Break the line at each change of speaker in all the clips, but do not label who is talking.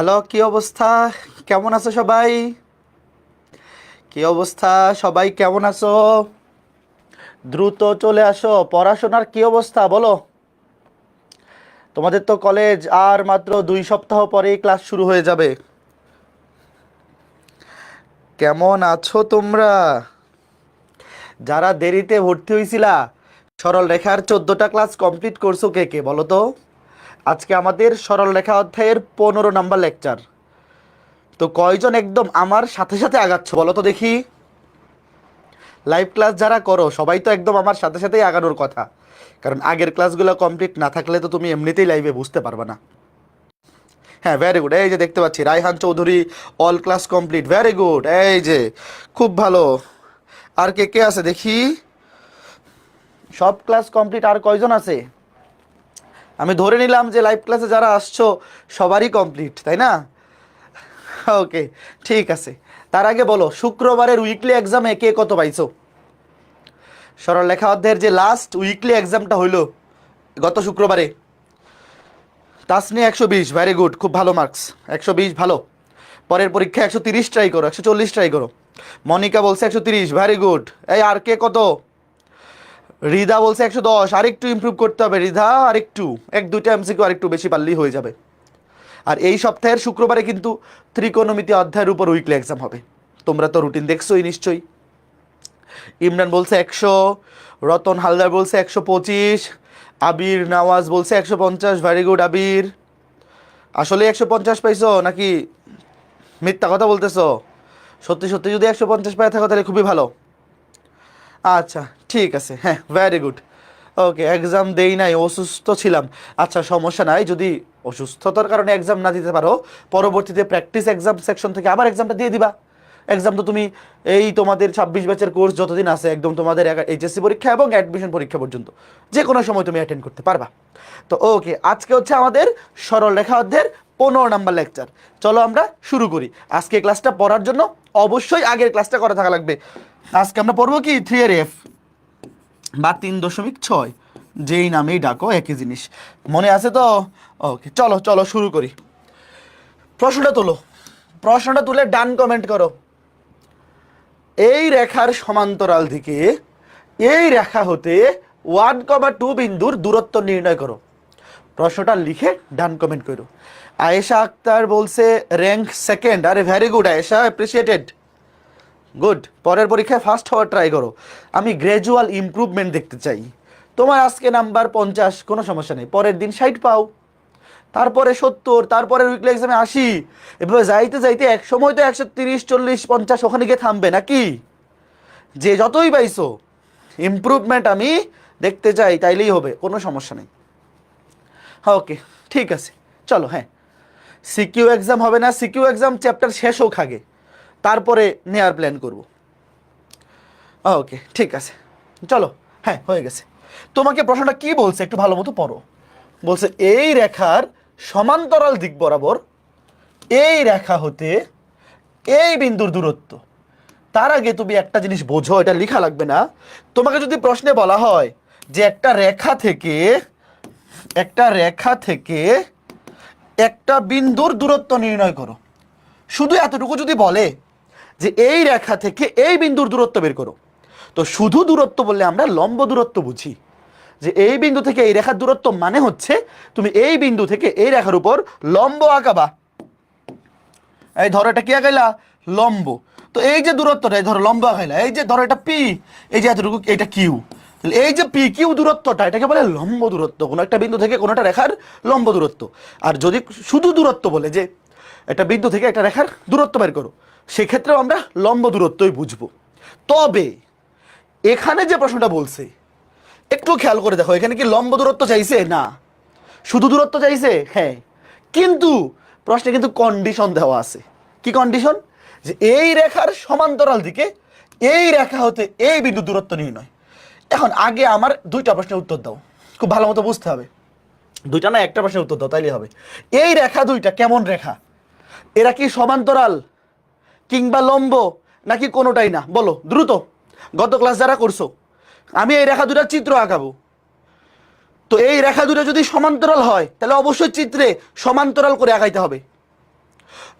Hello, কি অবস্থা? কেমন আছো সবাই? কি অবস্থা সবাই, কেমন আছো? দ্রুত চলে আসো। পড়াশোনার কি অবস্থা বলো? তোমাদের তো কলেজ আর মাত্র 2 সপ্তাহ পরেই ক্লাস শুরু হয়ে যাবে। কেমন আছো তোমরা? যারা দেরিতে ভর্তি হয়েছিলা, সরল রেখার 14টা ক্লাস কমপ্লিট করছো কে কে বলো তো? আজকে আমাদের সরল রেখা অধ্যায়ের 15 নাম্বার লেকচার। তো কয়জন একদম আমার সাথে সাথে আগাচ্ছ বলো তো দেখি? লাইভ ক্লাস যারা করো সবাই তো একদম আমার সাথে সাথেই আগানোর কথা, কারণ আগের ক্লাসগুলো কমপ্লিট না থাকলে তো তুমি এমনিতেই লাইভে বুঝতে পারবে না। হ্যাঁ, ভেরি গুড। এই যে দেখতে পাচ্ছি Raihan Chowdhury all class complete, very good. এই যে খুব ভালো। আর কে কে আছে দেখি? সব ক্লাস কমপ্লিট। আর কয়জন আছে? আমি ধরে নিলাম যে লাইভ ক্লাসে যারা আসছো সবারই কমপ্লিট, তাই না? ওকে, ঠিক আছে। তার আগে বলো, শুক্রবারের উইকলি এক্সামে কে কত পাইছো? সরল লেখা অধ্যায়ের যে লাস্ট উইকলি এক্সামটা হইলো গত শুক্রবারে, তাসনি 120, ভেরি গুড, খুব ভালো মার্কস। 120 ভালো। পরের পরীক্ষা 130 ট্রাই করো, 140 ট্রাই করো। মনিকা বলছে 130, ভেরি গুড। এই আর কে কত? রিধা বলছে 110, আরেকটু ইমপ্রুভ করতে হবে রিধা, আরেকটু, 1-2টা এমসিকিউ আরেকটু বেশি পারলেই হয়ে যাবে। আর এই সপ্তাহের শুক্রবারে কিন্তু ত্রিকোণমিতি অধ্যায়ের উপর উইকলি এক্সাম হবে। তোমরা তো রুটিন দেখছোই নিশ্চয়ই। ইমরান বলছে 100, রতন হালদার বলছে 125, আবির নওয়াজ বলছে 150, ভেরি গুড আবির। আসলে 150 পাইছো নাকি মিথ্যা কথা বলতেছো? সত্যি সত্যি যদি 150 পাই থাকো তাহলে খুবই ভালো। আচ্ছা, ঠিক আছে, হ্যাঁ, ভেরি গুড। ওকে, এক্সাম দেই নাই, অসুস্থ ছিলাম। আচ্ছা, সমস্যা নাই। যদি অসুস্থতার কারণে এক্সাম না দিতে পারো, পরবর্তীতে প্র্যাকটিস এক্সাম সেকশন থেকে আবার এক্সামটা দিয়ে দিবা। এক্সাম তো তুমি এই তোমাদের 26 ব্যাচের কোর্স যতদিন আছে একদম তোমাদের এইচএসসি পরীক্ষা এবং অ্যাডমিশন পরীক্ষা পর্যন্ত যে কোনো সময় তুমি অ্যাটেন্ড করতে পারবা। তো ওকে, আজকে হচ্ছে আমাদের সরল রেখা অধ্যায়ের 15 নাম্বার লেকচার। চলো আমরা শুরু করি। আজকে ক্লাসটা পড়ার জন্য অবশ্যই আগের ক্লাসটা করা থাকা লাগবে। আজকে আমরা পড়বো কি 3 এর এফ বা 3.6, যেই নামেই ডাকো একই জিনিস। মনে আছে তো? ওকে, চলো চলো শুরু করি। প্রশ্নটা তোলো। প্রশ্নটা তুলে ডান কমেন্ট করো। এই রেখার সমান্তরাল দিকে এই রেখা হতে 1,2 বিন্দুর দূরত্ব নির্ণয় করো। প্রশ্নটা লিখে ডান কমেন্ট করো। আয়েশা আক্তার বলছে র্যাঙ্ক সেকেন্ড। আরে very good Ayesha, appreciated, good. পরের পরীক্ষায় ফার্স্ট হওয়ার ট্রাই করো। আমি গ্র্যাজুয়াল ইমপ্রুভমেন্ট দেখতে চাই। তোমার আজকে নাম্বার 50, কোনো সমস্যা নেই, পরের দিন 60 পাও, তারপরে 70, তারপরে উইকলি এক্সামে 80, এভাবে যাইতে যাইতে এক সময় তো 130, 40, 50 ওখানে গিয়ে থামবে নাকি? যে যতই পাইছো, ইমপ্রুভমেন্ট আমি দেখতে চাই, তাইলেই হবে, কোনো সমস্যা নেই। হ্যাঁ, ওকে, ঠিক আছে। চলো, হ্যাঁ, সিকিউ এক্সাম হবে না, সিকিউ এক্সাম চ্যাপ্টার শেষ হোক আগে, তারপরে নেওয়ার প্ল্যান করব। ওকে, ঠিক আছে, চলো। হ্যাঁ, হয়ে গেছে। তোমাকে প্রশ্নটা কি বলছে একটু ভালো মতো পড়ো। বলছে এই রেখার সমান্তরাল দিক বরাবর এই রেখা হতে এই বিন্দুর দূরত্ব। তার আগে তুমি একটা জিনিস বোঝো, এটা লেখা লাগবে না। তোমাকে যদি প্রশ্নে বলা হয় যে একটা রেখা থেকে একটা বিন্দুর দূরত্ব নির্ণয় করো, শুধু এতটুকু যদি বলে যে এই রেখা থেকে এই বিন্দুর দূরত্ব বের করো, তো শুধু দূরত্ব বললে আমরা লম্ব দূরত্ব বুঝি। যে এই বিন্দু থেকে এই রেখার দূরত্ব মানে হচ্ছে তুমি এই বিন্দু থেকে এই রেখার উপর লম্ব আঁকাবা। এই ধরো এটা কি আঁকাইলা? লম্ব। তো এই যে দূরত্বটা, এই ধরো লম্ব আঁকাইলা, এই যে ধরো এটা পি, এই যে এতটুকু এটা কিউ, তাহলে এই যে পি কিউ দূরত্বটা এটাকে বলে লম্ব দূরত্ব, কোনো একটা বিন্দু থেকে কোনো একটা রেখার লম্ব দূরত্ব। আর যদি শুধু দূরত্ব বলে যে একটা বিন্দু থেকে একটা রেখার দূরত্ব বের করো, সেক্ষেত্রেও আমরা লম্ব দূরত্বই বুঝবো। তবে এখানে যে প্রশ্নটা বলছে একটু খেয়াল করে দেখো, এখানে কি লম্ব দূরত্ব চাইছে? না, শুধু দূরত্ব চাইছে। হ্যাঁ, কিন্তু প্রশ্নে কিন্তু কন্ডিশন দেওয়া আছে। কি কন্ডিশন? যে এই রেখার সমান্তরাল দিকে এই রেখা হতে এই বিন্দু দূরত্ব নির্ণয়। এখন আগে আমার 2টা প্রশ্নের উত্তর দাও, খুব ভালো মতো বুঝতে হবে। 2টা না, একটা প্রশ্নের উত্তর দাও, তাইলে হবে। এই রেখা 2টা কেমন রেখা? এরা কি সমান্তরাল কিংবা লম্ব নাকি কোনোটাই না? বলো দ্রুত। গত ক্লাস যারা করছো, আমি এই রেখা 2টার চিত্র আঁকাবো। তো এই রেখা 2টা যদি সমান্তরাল হয় তাহলে অবশ্যই চিত্রে সমান্তরাল করে আঁকাইতে হবে।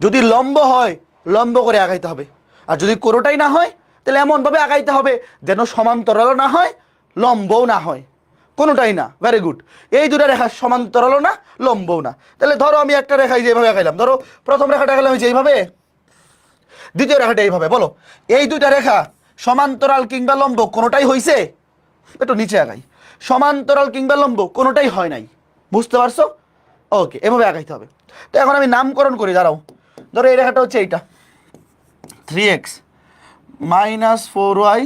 যদি লম্ব হয় লম্ব করে আগাইতে হবে, আর যদি কোনোটাই না হয় তাহলে এমনভাবে আগাইতে হবে যেন সমান্তরালও না হয় লম্বও না হয়, কোনোটাই না। Very good. এই দুটা রেখা সমান্তরালও না লম্বও না। তাহলে ধরো আমি একটা রেখায় যেভাবে আগাইলাম, ধরো প্রথম রেখাটা আগাইলাম আমি যেইভাবে, দ্বিতীয় রেখাটা এইভাবে, বলো এই দুইটা রেখা সমান্তরাল কিংবা লম্ব কোনোটাই হইছে? একটু নিচে আগাই, সমান্তরাল কিংবা লম্ব কোনোটাই হয় নাই, বুঝতে পারছো? ওকে, এভাবে আগাইতে হবে। তো এখন আমি নামকরণ করি, দাঁড়াও। ধরো এই রেখাটা হচ্ছে এইটা, 3x minus 4y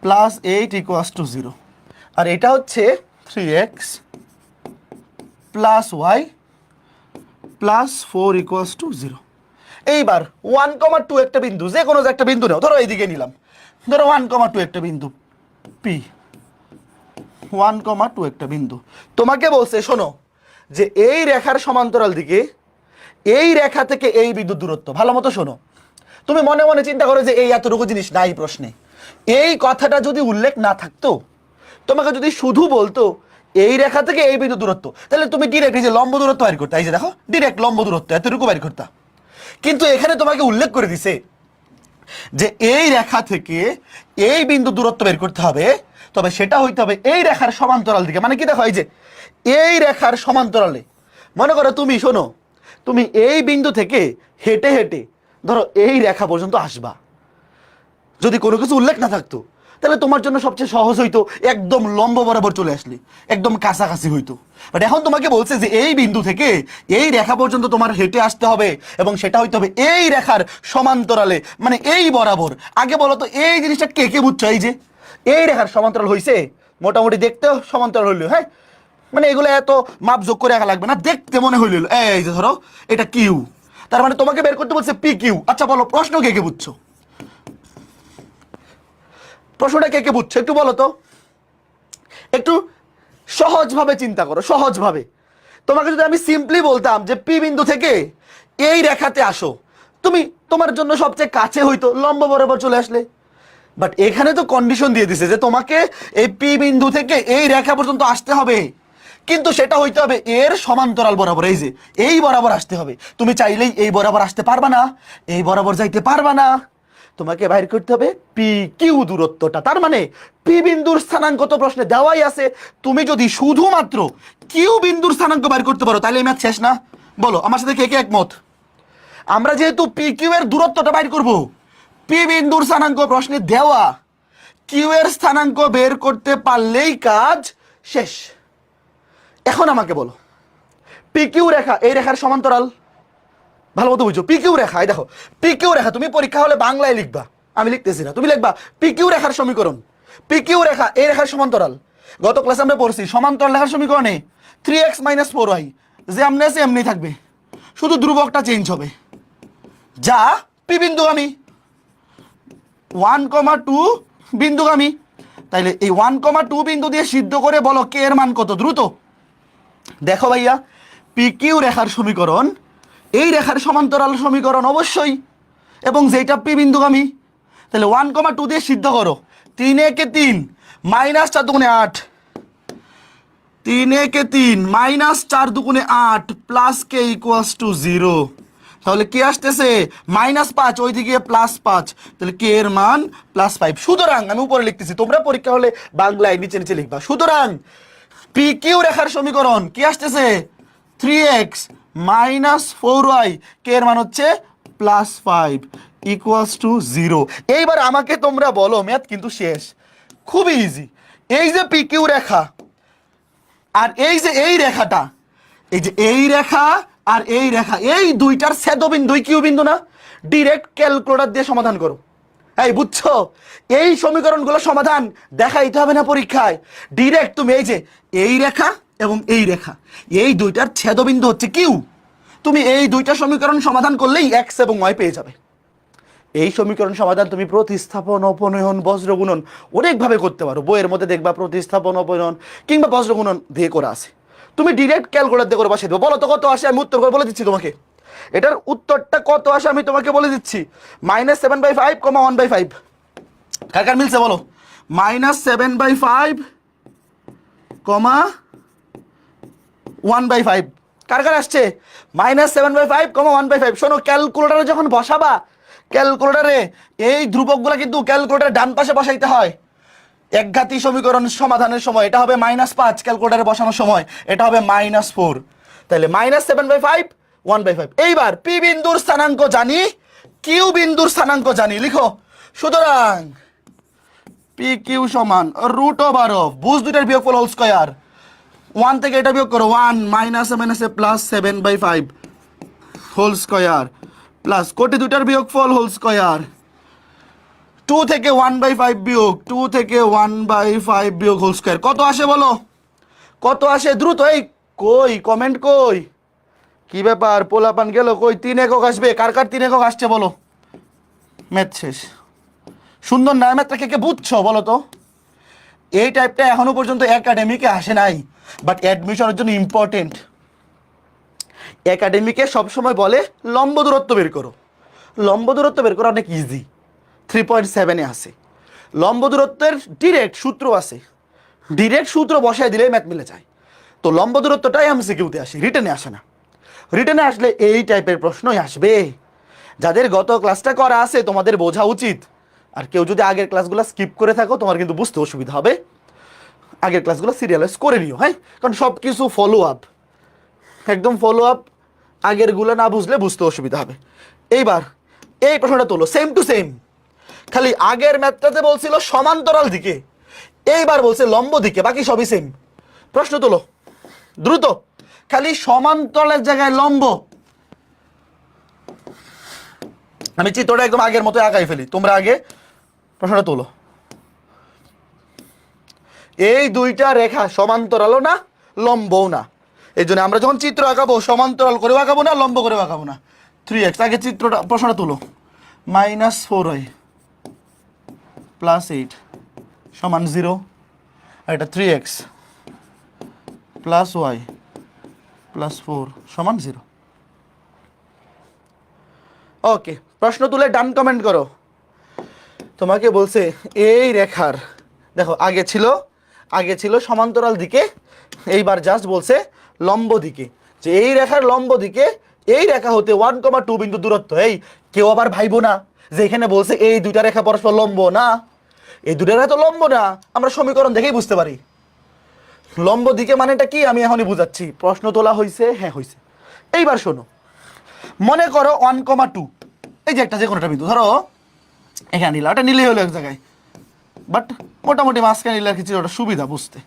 plus 8 equals to 0, আর এটা হচ্ছে 3x plus y plus 4 equals to 0। এইবার 1,2 একটা বিন্দু, যে কোনো একটা বিন্দু নাও, ধরো এইদিকে নিলাম, ধরো 1,2 একটা বিন্দু P, 1,2 একটা বিন্দু। তোমাকে বলছে শোনো যে এই রেখার সমান্তরাল দিকে এই রেখা থেকে এই বিন্দুর দূরত্ব, ভালো মতো শোনো। তুমি মনে মনে চিন্তা করো যে এই এতটুকু জিনিস নাই প্রশ্নে, এই কথাটা যদি উল্লেখ না থাকতো, তোমাকে যদি শুধু বলতো এই রেখা থেকে এই বিন্দু দূরত্ব, তাহলে তুমি ডিরেক্ট এই যে লম্ব দূরত্ব বের করতে, এই যে দেখো ডিরেক্ট লম্ব দূরত্ব এতটুকু বের করতা। কিন্তু এখানে তোমাকে উল্লেখ করে দিছে যে এই রেখা থেকে এই বিন্দু দূরত্ব বের করতে হবে, তবে সেটা হইতে হবে এই রেখার সমান্তরাল দিকে। মানে কি দেখো, এই যে এই রেখার সমান্তরালে, মনে করো তুমি শোনো, তুমি এই বিন্দু থেকে হেঁটে হেঁটে ধরো এই রেখা পর্যন্ত আসবা, যদি কোনো কিছু উল্লেখ না থাকতো তাহলে তোমার জন্য সবচেয়ে সহজ হইতো একদম লম্ব বরাবর চলে আসলে, একদম কাছাকাছি হইতো। বাট এখন তোমাকে বলছে যে এই বিন্দু থেকে এই রেখা পর্যন্ত তোমার হেঁটে আসতে হবে, এবং সেটা হইতে হবে এই রেখার সমান্তরালে, মানে এই বরাবর। আগে বলো তো এই জিনিসটা কে কে বুঝছো? এই যে এই রেখার সমান্তরাল হইছে, মোটামুটি দেখতেও সমান্তরাল হইলো, হ্যাঁ, মানে এগুলো এত মাপ যোগ করে রাখা লাগবে না, দেখতে মনে হইল। এই যে ধরো এটা কিউ, তার মানে তোমাকে বের করতে বলছে পি কিউ। আচ্ছা বলো প্রশ্ন কে কে বুঝছো? প্রশ্নটা কে কে বুঝছো একটু বলো তো, একটু সহজভাবে চিন্তা করো, সহজভাবে। তোমাকে যদি আমি সিম্পলি বলতাম যে পি বিন্দু থেকে এই রেখাতে আসো, তুমি তোমার জন্য সবচেয়ে কাছে হইতো লম্ব বরাবর চলে আসলে। বাট এখানে তো কন্ডিশন দিয়ে দিছে যে তোমাকে এই পি বিন্দু থেকে এই রেখা পর্যন্ত আসতে হবে, কিন্তু সেটা হইতে হবে এর সমান্তরাল বরাবর, এই যে এই বরাবর আসতে হবে। তুমি চাইলেই এই বরাবর আসতে পারবা না, এই বরাবর যাইতে পারবা না, তোমাকে বাইর করতে হবে পি কিউ দূরত্বটা। তার মানে পি বিন্দুর স্থানাঙ্ক তো প্রশ্নে দেওয়াই আছে, তুমি যদি শুধুমাত্র কিউ বিন্দুর স্থানাঙ্ক বাইর করতে পারো তাহলে ম্যাথ শেষ না? বলো আমার সাথে কে কে একমত? আমরা যেহেতু পি কিউ এর দূরত্বটা বাইর করব, পি বিন্দুর স্থানাঙ্ক প্রশ্নে দেওয়া, কিউ এর স্থানাঙ্ক বের করতে পারলেই কাজ শেষ। এখন আমাকে বলো পি কিউ রেখা এই রেখার সমান্তরাল, ভালো মতো বুঝো। পি কিউ রেখা, এই দেখো পি কিউ রেখা, তুমি পরীক্ষা হলে বাংলায় লিখবা, আমি লিখতেছি না, তুমি লিখবা পি কিউ রেখার সমীকরণ। পি কিউ রেখা এই রেখার সমান্তরাল, গত ক্লাসে আমরা পড়ছি সমান্তরাল রেখার সমীকরণে 3x - 4y যে এমনি আছে এমনি থাকবে, শুধু ধ্রুবকটা চেঞ্জ হবে, যা পি বিন্দুগামী, 1,2 বিন্দুগামী। তাইলে এই 1,2 বিন্দু দিয়ে সিদ্ধ করে বলো কে এর মান কত দ্রুত। দেখো ভাইয়া, পি কিউ রেখার সমীকরণ এই রেখার সমান্তরাল সমীকরণ অবশ্যই, এবং যেটা পি বিন্দুগামী। তাহলে 1,2 দিয়ে সিদ্ধ করো, 3 একে 3 মাইনাস 4 দুগুণে 8, 3 একে 3 মাইনাস 4 দুগুণে 8 প্লাস কে ইকুয়ালস টু 0। তাহলে কে আসতেছে -5, ওইদিকে +5, তাহলে কে এর মান +5। সুতরাং আমি উপরে লিখতেছি, তোমরা পরীক্ষা হলে বাংলায় নিচে নিচে লিখবা। সুতরাং পি কিউ রেখার সমীকরণ কি আসতেছে 3x - 4y, কে এর মান হচ্ছে +5 ইকুয়ালস টু 0। এইবার আমাকে তোমরা বলো, ম্যাথ কিন্তু শেষ, খুবই ইজি। এই যে পি কিউ রেখা আর এই যে এই রেখাটা, এই যে এই রেখা আর এই রেখা, এই দুইটার ছেদবিন্দু কিউ বিন্দু না? ডিরেক্ট ক্যালকুলেটর দিয়ে সমাধান করো। এই বুঝছো, এই সমীকরণগুলো সমাধান দেখাইতে হবে না পরীক্ষায়, ডিরেক্ট তুমি এই যে এই রেখা এবং এই রেখা, এই দুইটার ছেদবিন্দু হচ্ছে কিউ, তুমি এই দুইটা সমীকরণ সমাধান করলেই এক্স এবং ওয়াই পেয়ে যাবে। এই সমীকরণ সমাধান তুমি প্রতিস্থাপন, অপনয়ন, বজ্রগুণন অনেকভাবে করতে পারো। বইয়ের মধ্যে দেখবা প্রতিস্থাপন, অপনয়ন কিংবা বজ্রগুণন দিয়ে করা আছে, তুমি ডিরেক্ট ক্যালকুলেটর দিয়ে করে বসিয়ে দেবো। বলো তো কত আসে, আমি উত্তর করে বলে দিচ্ছি তোমাকে। এটার উত্তরটা কত আসে আমি তোমাকে বলে দিচ্ছি, -7/5, 1/5। কার কার মিলছে বলো? -7/5, 1/5। কার কার আসছে? -7/5, 1/5। শোনো, ক্যালকুলেটারে যখন বসাবা, ক্যালকুলেটারে এই ধ্রুবকগুলো কিন্তু ক্যালকুলেটারে ডান পাশে বসাইতে হয়। একঘাতী সমীকরণ সমাধানের সময় এটা হবে -5, ক্যালকুলেটারে বসানোর সময় এটা হবে -4। তাহলে -7/5, 1/5। এইবার পি বিন্দুর স্থানাঙ্ক জানি, কিউ বিন্দুর স্থানাঙ্ক জানি, লিখো। সুতরাং পি কিউ সমান √ওভার ভুজ দুইটার বিয়োগফল হোল স্কয়ার। 1 থেকে এটা বিয়োগ করো, 1 মাইনাসে প্লাস 7/5 হোল স্কয়ার প্লাস কোটি দুইটার বিয়োগফল হোল স্কয়ার। 2 থেকে 1/5 বিয়োগ, 2 থেকে 1/5 বিয়োগ হোল স্কয়ার। কত আসে বলো? কত আসে দ্রুত? এই কই কমেন্ট কই? কি ব্যাপার, পোলাপান গেল কই? 3 একক আসবে। কার কার 3 একক আসছে বলো? ম্যাথ শেষ। সুন্দর না ম্যাথটা কে বুঝছো বলো তো? এই টাইপটা এখনো পর্যন্ত একাডেমিকে আসে নাই, বাট অ্যাডমিশনের জন্য ইম্পর্টেন্ট। একাডেমিকে সবসময় বলে লম্ব দূরত্ব বের করো। লম্ব দূরত্ব বের করা অনেক ইজি, 3.7-এ আছে। লম্ব দূরত্বের ডিরেক্ট সূত্র আছে, ডিরেক্ট সূত্র বসায় দিলে ম্যাথ মিলে যায়। তো লম্ব দূরত্বটাই এমসিকিউতে আসে, রিটেনে আসে না। রিটেনে আসলে এই টাইপের প্রশ্নই আসবে। যাদের গত ক্লাসটা করা আছে তোমাদের বোঝা উচিত। আর কেউ যদি আগের ক্লাসগুলো স্কিপ করে থাকো তোমার কিন্তু বুঝতে অসুবিধা হবে। আগের ক্লাসগুলো সিরিয়ালাইজ করে নিও, হ্যাঁ, কারণ সব কিছু ফলো আপ, একদম ফলো আপ। আগেরগুলো না বুঝলে বুঝতে অসুবিধা হবে। এইবার এই প্রশ্নটা তোলো, সেম টু সেম। খালি আগের ম্যাথটাতে বলছিল সমান্তরাল দিকে, এইবার বলছে লম্ব দিকে, বাকি সবই সেম। প্রশ্ন তোলো দ্রুত, খালি সমান্তরালের জায়গায় লম্ব। আমি চিত্রটা একদম আগের মতো আঁকাই ফেলি, তোমরা আগে প্রশ্নটা তোলো। এই দুইটা রেখা সমান্তরালও না লম্বও না, এই জন্য আমরা যখন চিত্র আঁকাবো সমান্তরাল করেও আঁকাবো না, লম্ব করেও আঁকাবো না। 3x, আগে চিত্রটা প্রশ্নটা তোলো। -4y + 8 সমান 0, আর এটা 3x + y + 4 সমান 0। ওকে, প্রশ্ন তুলে ডান কমেন্ট করো। তোমাকে বলছে এই রেখার, দেখো আগে ছিল সমান্তরাল দিকে, এইবার জাস্ট বলছে লম্ব দিকে, যে এই রেখার লম্ব দিকে এই রেখা হতে 1,2 বিন্দু দূরত্ব। এই কেউ আবার ভাইবো না যে এখানে বলছে এই দুইটা রেখা পরস্পর লম্ব না, এই দুইটা রেখা তো লম্ব না, আমরা সমীকরণ দেখেই বুঝতে পারি। লম্ব দিকে মানেটা কি আমি এখনই বুঝাচ্ছি। প্রশ্ন তোলা হয়েছে, হ্যাঁ হয়েছে। এইবার শোনো, মনে করো 1,2, এই যে একটা যে কোনোটা বিন্দু ধরো এখানে নিলাম, এটা নিলেই হলো এক জায়গায়, বাট মোটামুটি মাঝখানে নিলে আর কিছু ওটা সুবিধা বুঝতে।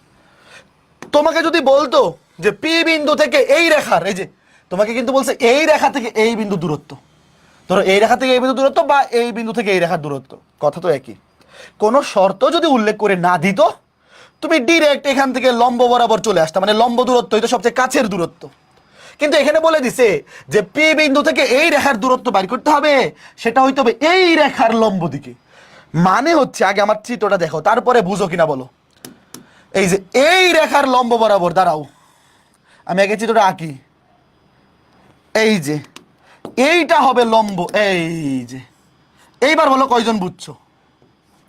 তোমাকে যদি বলতো যে পি বিন্দু থেকে এই রেখার, এই যে তোমাকে কিন্তু বলছে এই রেখা থেকে এই বিন্দু দূরত্ব, ধরো এই রেখা থেকে এই বিন্দু দূরত্ব বা এই বিন্দু থেকে এই রেখার দূরত্ব, কথা তো একই। কোনো শর্ত যদি উল্লেখ করে না দিত, তুমি ডিরেক্ট এখান থেকে লম্ব বরাবর চলে আসতা, মানে লম্ব দূরত্ব হইতো সবচেয়ে কাছের দূরত্ব। কিন্তু এখানে বলে দিছে যে পি বিন্দু থেকে এই রেখার দূরত্ব বের করতে হবে, সেটা হইতে হবে এই রেখার লম্ব দিকে। মানে হচ্ছে, আগে আমার চিত্রটা দেখো তারপরে বুঝো কিনা বলো। এই যে এই রেখার লম্ব বরাবর, দাঁড়াও আমি আগে চিত্রটা আঁকি। এই যে এইটা হবে লম্ব, এই যে এইবার বলো কয়জন বুঝছো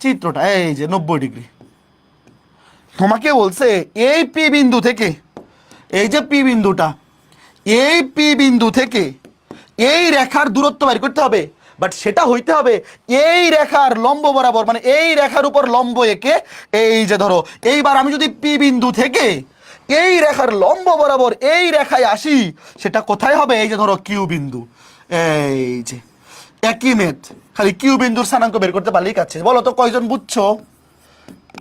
চিত্রটা? এই যে 90 ডিগ্রি। তোমাকে বলছে এই পি বিন্দু থেকে, এই যে পি বিন্দুটা, এই পি বিন্দু থেকে এই রেখার দূরত্ব বের করতে হবে, বাট সেটা হইতে হবে এই রেখার লম্ব বরাবর, মানে এই রেখার উপর লম্ব এঁকে। এই যে ধরো এইবার আমি যদি পি বিন্দু থেকে এই রেখার লম্ব বরাবর এই রেখায় আসি, সেটা কোথায় হবে? এই যে ধরো কিউ বিন্দু। এই যে একই মেথ, খালি কিউ বিন্দুর স্থানাঙ্ক বের করতে পারলেই কাছে। বলো তো কয়জন বুঝছো?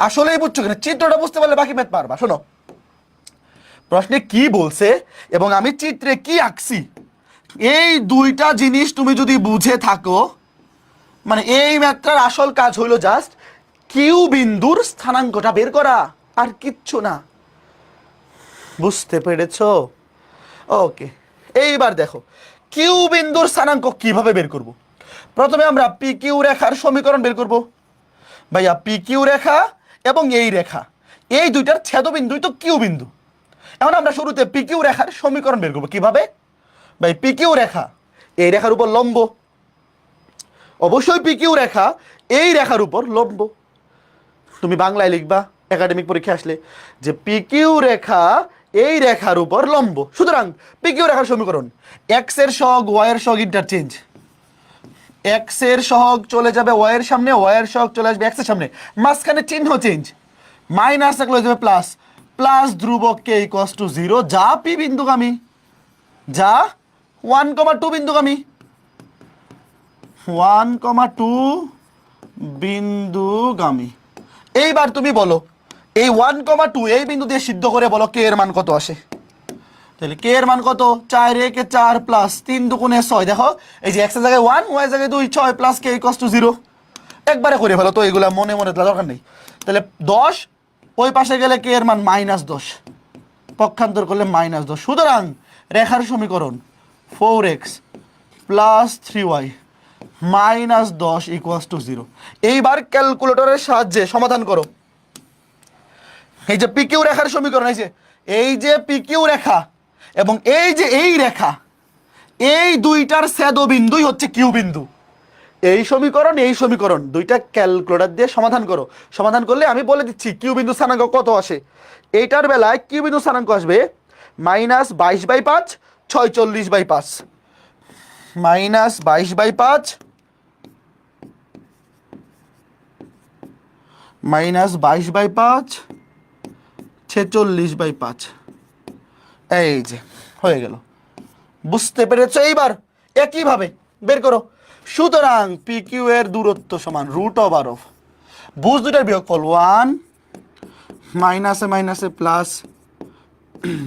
আসলেই বুঝছো কিনা? চিত্রটা বুঝতে পারলে বাকি মেথ পারবা। শোনো, প্রশ্নে কি বলছে এবং আমি চিত্রে কি আঁকছি, এই দুইটা জিনিস তুমি যদি বুঝে থাকো, মানে এই ম্যাথটার আসল কাজ হইলো জাস্ট কিউ বিন্দুর স্থানাঙ্কটা বের করা, আর কিচ্ছু না। বুঝতে পেরেছো? ওকে, এইবার দেখো কিউ বিন্দুর স্থানাঙ্ক কিভাবে বের করব। প্রথমে আমরা পি কিউ রেখার সমীকরণ বের করব। ভাইয়া পি কিউ রেখা এবং এই রেখা, এই দুইটার ছেদবিন্দুই তো কিউ বিন্দু। এখন আমরা শুরুতে পি কিউ রেখার সমীকরণ বের করবো। কিভাবে? ভাই পি কিউ রেখা এই রেখার উপর লম্ব, অবশ্যই পি কিউ রেখা এই রেখার উপর লম্ব। তুমি বাংলায় লিখবা একাডেমিক পরীক্ষা আসলে যে পি কিউ রেখা এই রেখার উপর লম্ব। সুতরাং পিকিউ রেখার সমীকরণ এক্স এর সহগ ওয়াই এর সহগ ইন্টারচেঞ্জ, এক্স এর সহগ চলে যাবে ওয়াই এর সামনে, ওয়াই এর সহগ চলে আসবে এক্স এর সামনে, মাঝখানে চিহ্ন চেঞ্জ, মাইনাস থাকলে হয়ে যাবে প্লাস, প্লাস ধ্রুবক কে ইকুয়ালস টু 0, যা পি বিন্দুগামী, যা 1,2 বিন্দুগামী, 1,2 বিন্দুগামী। এইবার তুমি বলো এই 1,2 এই বিন্দু দিয়ে সিদ্ধ করে বলো কে এর মান কত আসে। তাহলে কে এর মান কত, 4 একে 4 প্লাস 3 দুগুণে 6, দেখো এই যে x এর জায়গায় 1 y এর জায়গায় 2, 6 প্লাস কে ইকুয়ালস টু 0। একবারে করে ফেলো তো, এগুলা মনে মনে দরকার নেই। তাহলে 10 ওই পাশে গেলে কে এর মান -10, পক্ষান্তর করলে -10। সুতরাং রেখার সমীকরণ 4x plus 3y -10 equals to 0। এইবার ক্যালকুলেটরের সাহায্যে সমাধান করো। এই যে পিকিউ রেখার সমীকরণ, এই যে পিকিউ রেখা এবং এই যে এই রেখা, এই দুইটার ছেদবিন্দুই হচ্ছে কিউ বিন্দু। এই সমীকরণ দুইটা ক্যালকুলেটর দিয়ে সমাধান করো। সমাধান করলে আমি বলে দিচ্ছি কিউ বিন্দু স্থানাঙ্ক কত আসে। এইটার বেলায় কিউ বিন্দু স্থানাঙ্ক আসবে -22/5 46/5, -22/5 -22/5 46/5। এই যে হয়ে গেল, বুঝতে পেরেছো? এইবার একইভাবে বের করো। সুতরাং পি কিউ এর দূরত্ব সমান √/, ভুজ দুটার বিয়োগফল 1 মাইনাসে মাইনাসে প্লাস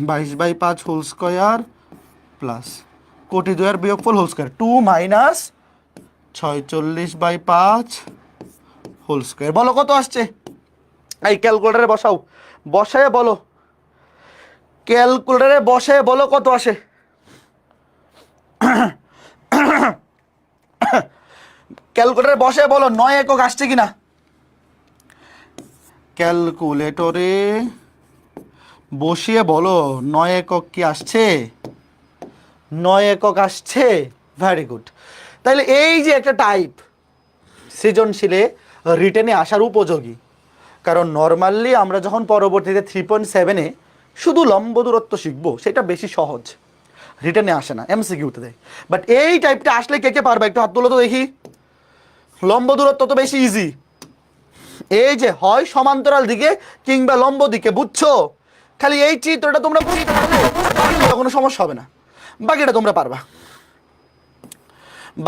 22/5 হোল স্কয়ার প্লাস কোটি দুয়ের বিয়োগফল whole square 2 minus 46/5 whole square. বলো কত আসছে? এই ক্যালকুলেটরে বসাও, বসায় বলো, ক্যালকুলেটরে বসায় বলো কত আসে। ক্যালকুলেটরে বসে বলো 9 একক আসছে কিনা। ক্যালকুলেটরে বসিয়ে বলো 9 একক কি আসছে, 9 একক আসছে। Very good. তাহলে এই যে একটা টাইপ সৃজনশীলে রিটেনে আসার উপযোগী, কারণ নর্মালি আমরা যখন পরবর্তীতে 3.7-এ শুধু লম্ব দূরত্ব শিখবো সেটা বেশি সহজ, রিটেনে আসে না, এমসিকিউতে দেয়। বাট এই টাইপটা আসলে কে কে পারবে একটু হাত তুলো তো দেখি। লম্ব দূরত্ব তো বেশি ইজি, এই যে হয় সমান্তরাল দিকে কিংবা লম্ব দিকে, বুঝছো? খালি এই চিত্রটা তোমরা বুঝতে পারলে কোনো সমস্যা হবে না, বাকিটা তোমরা পারবা,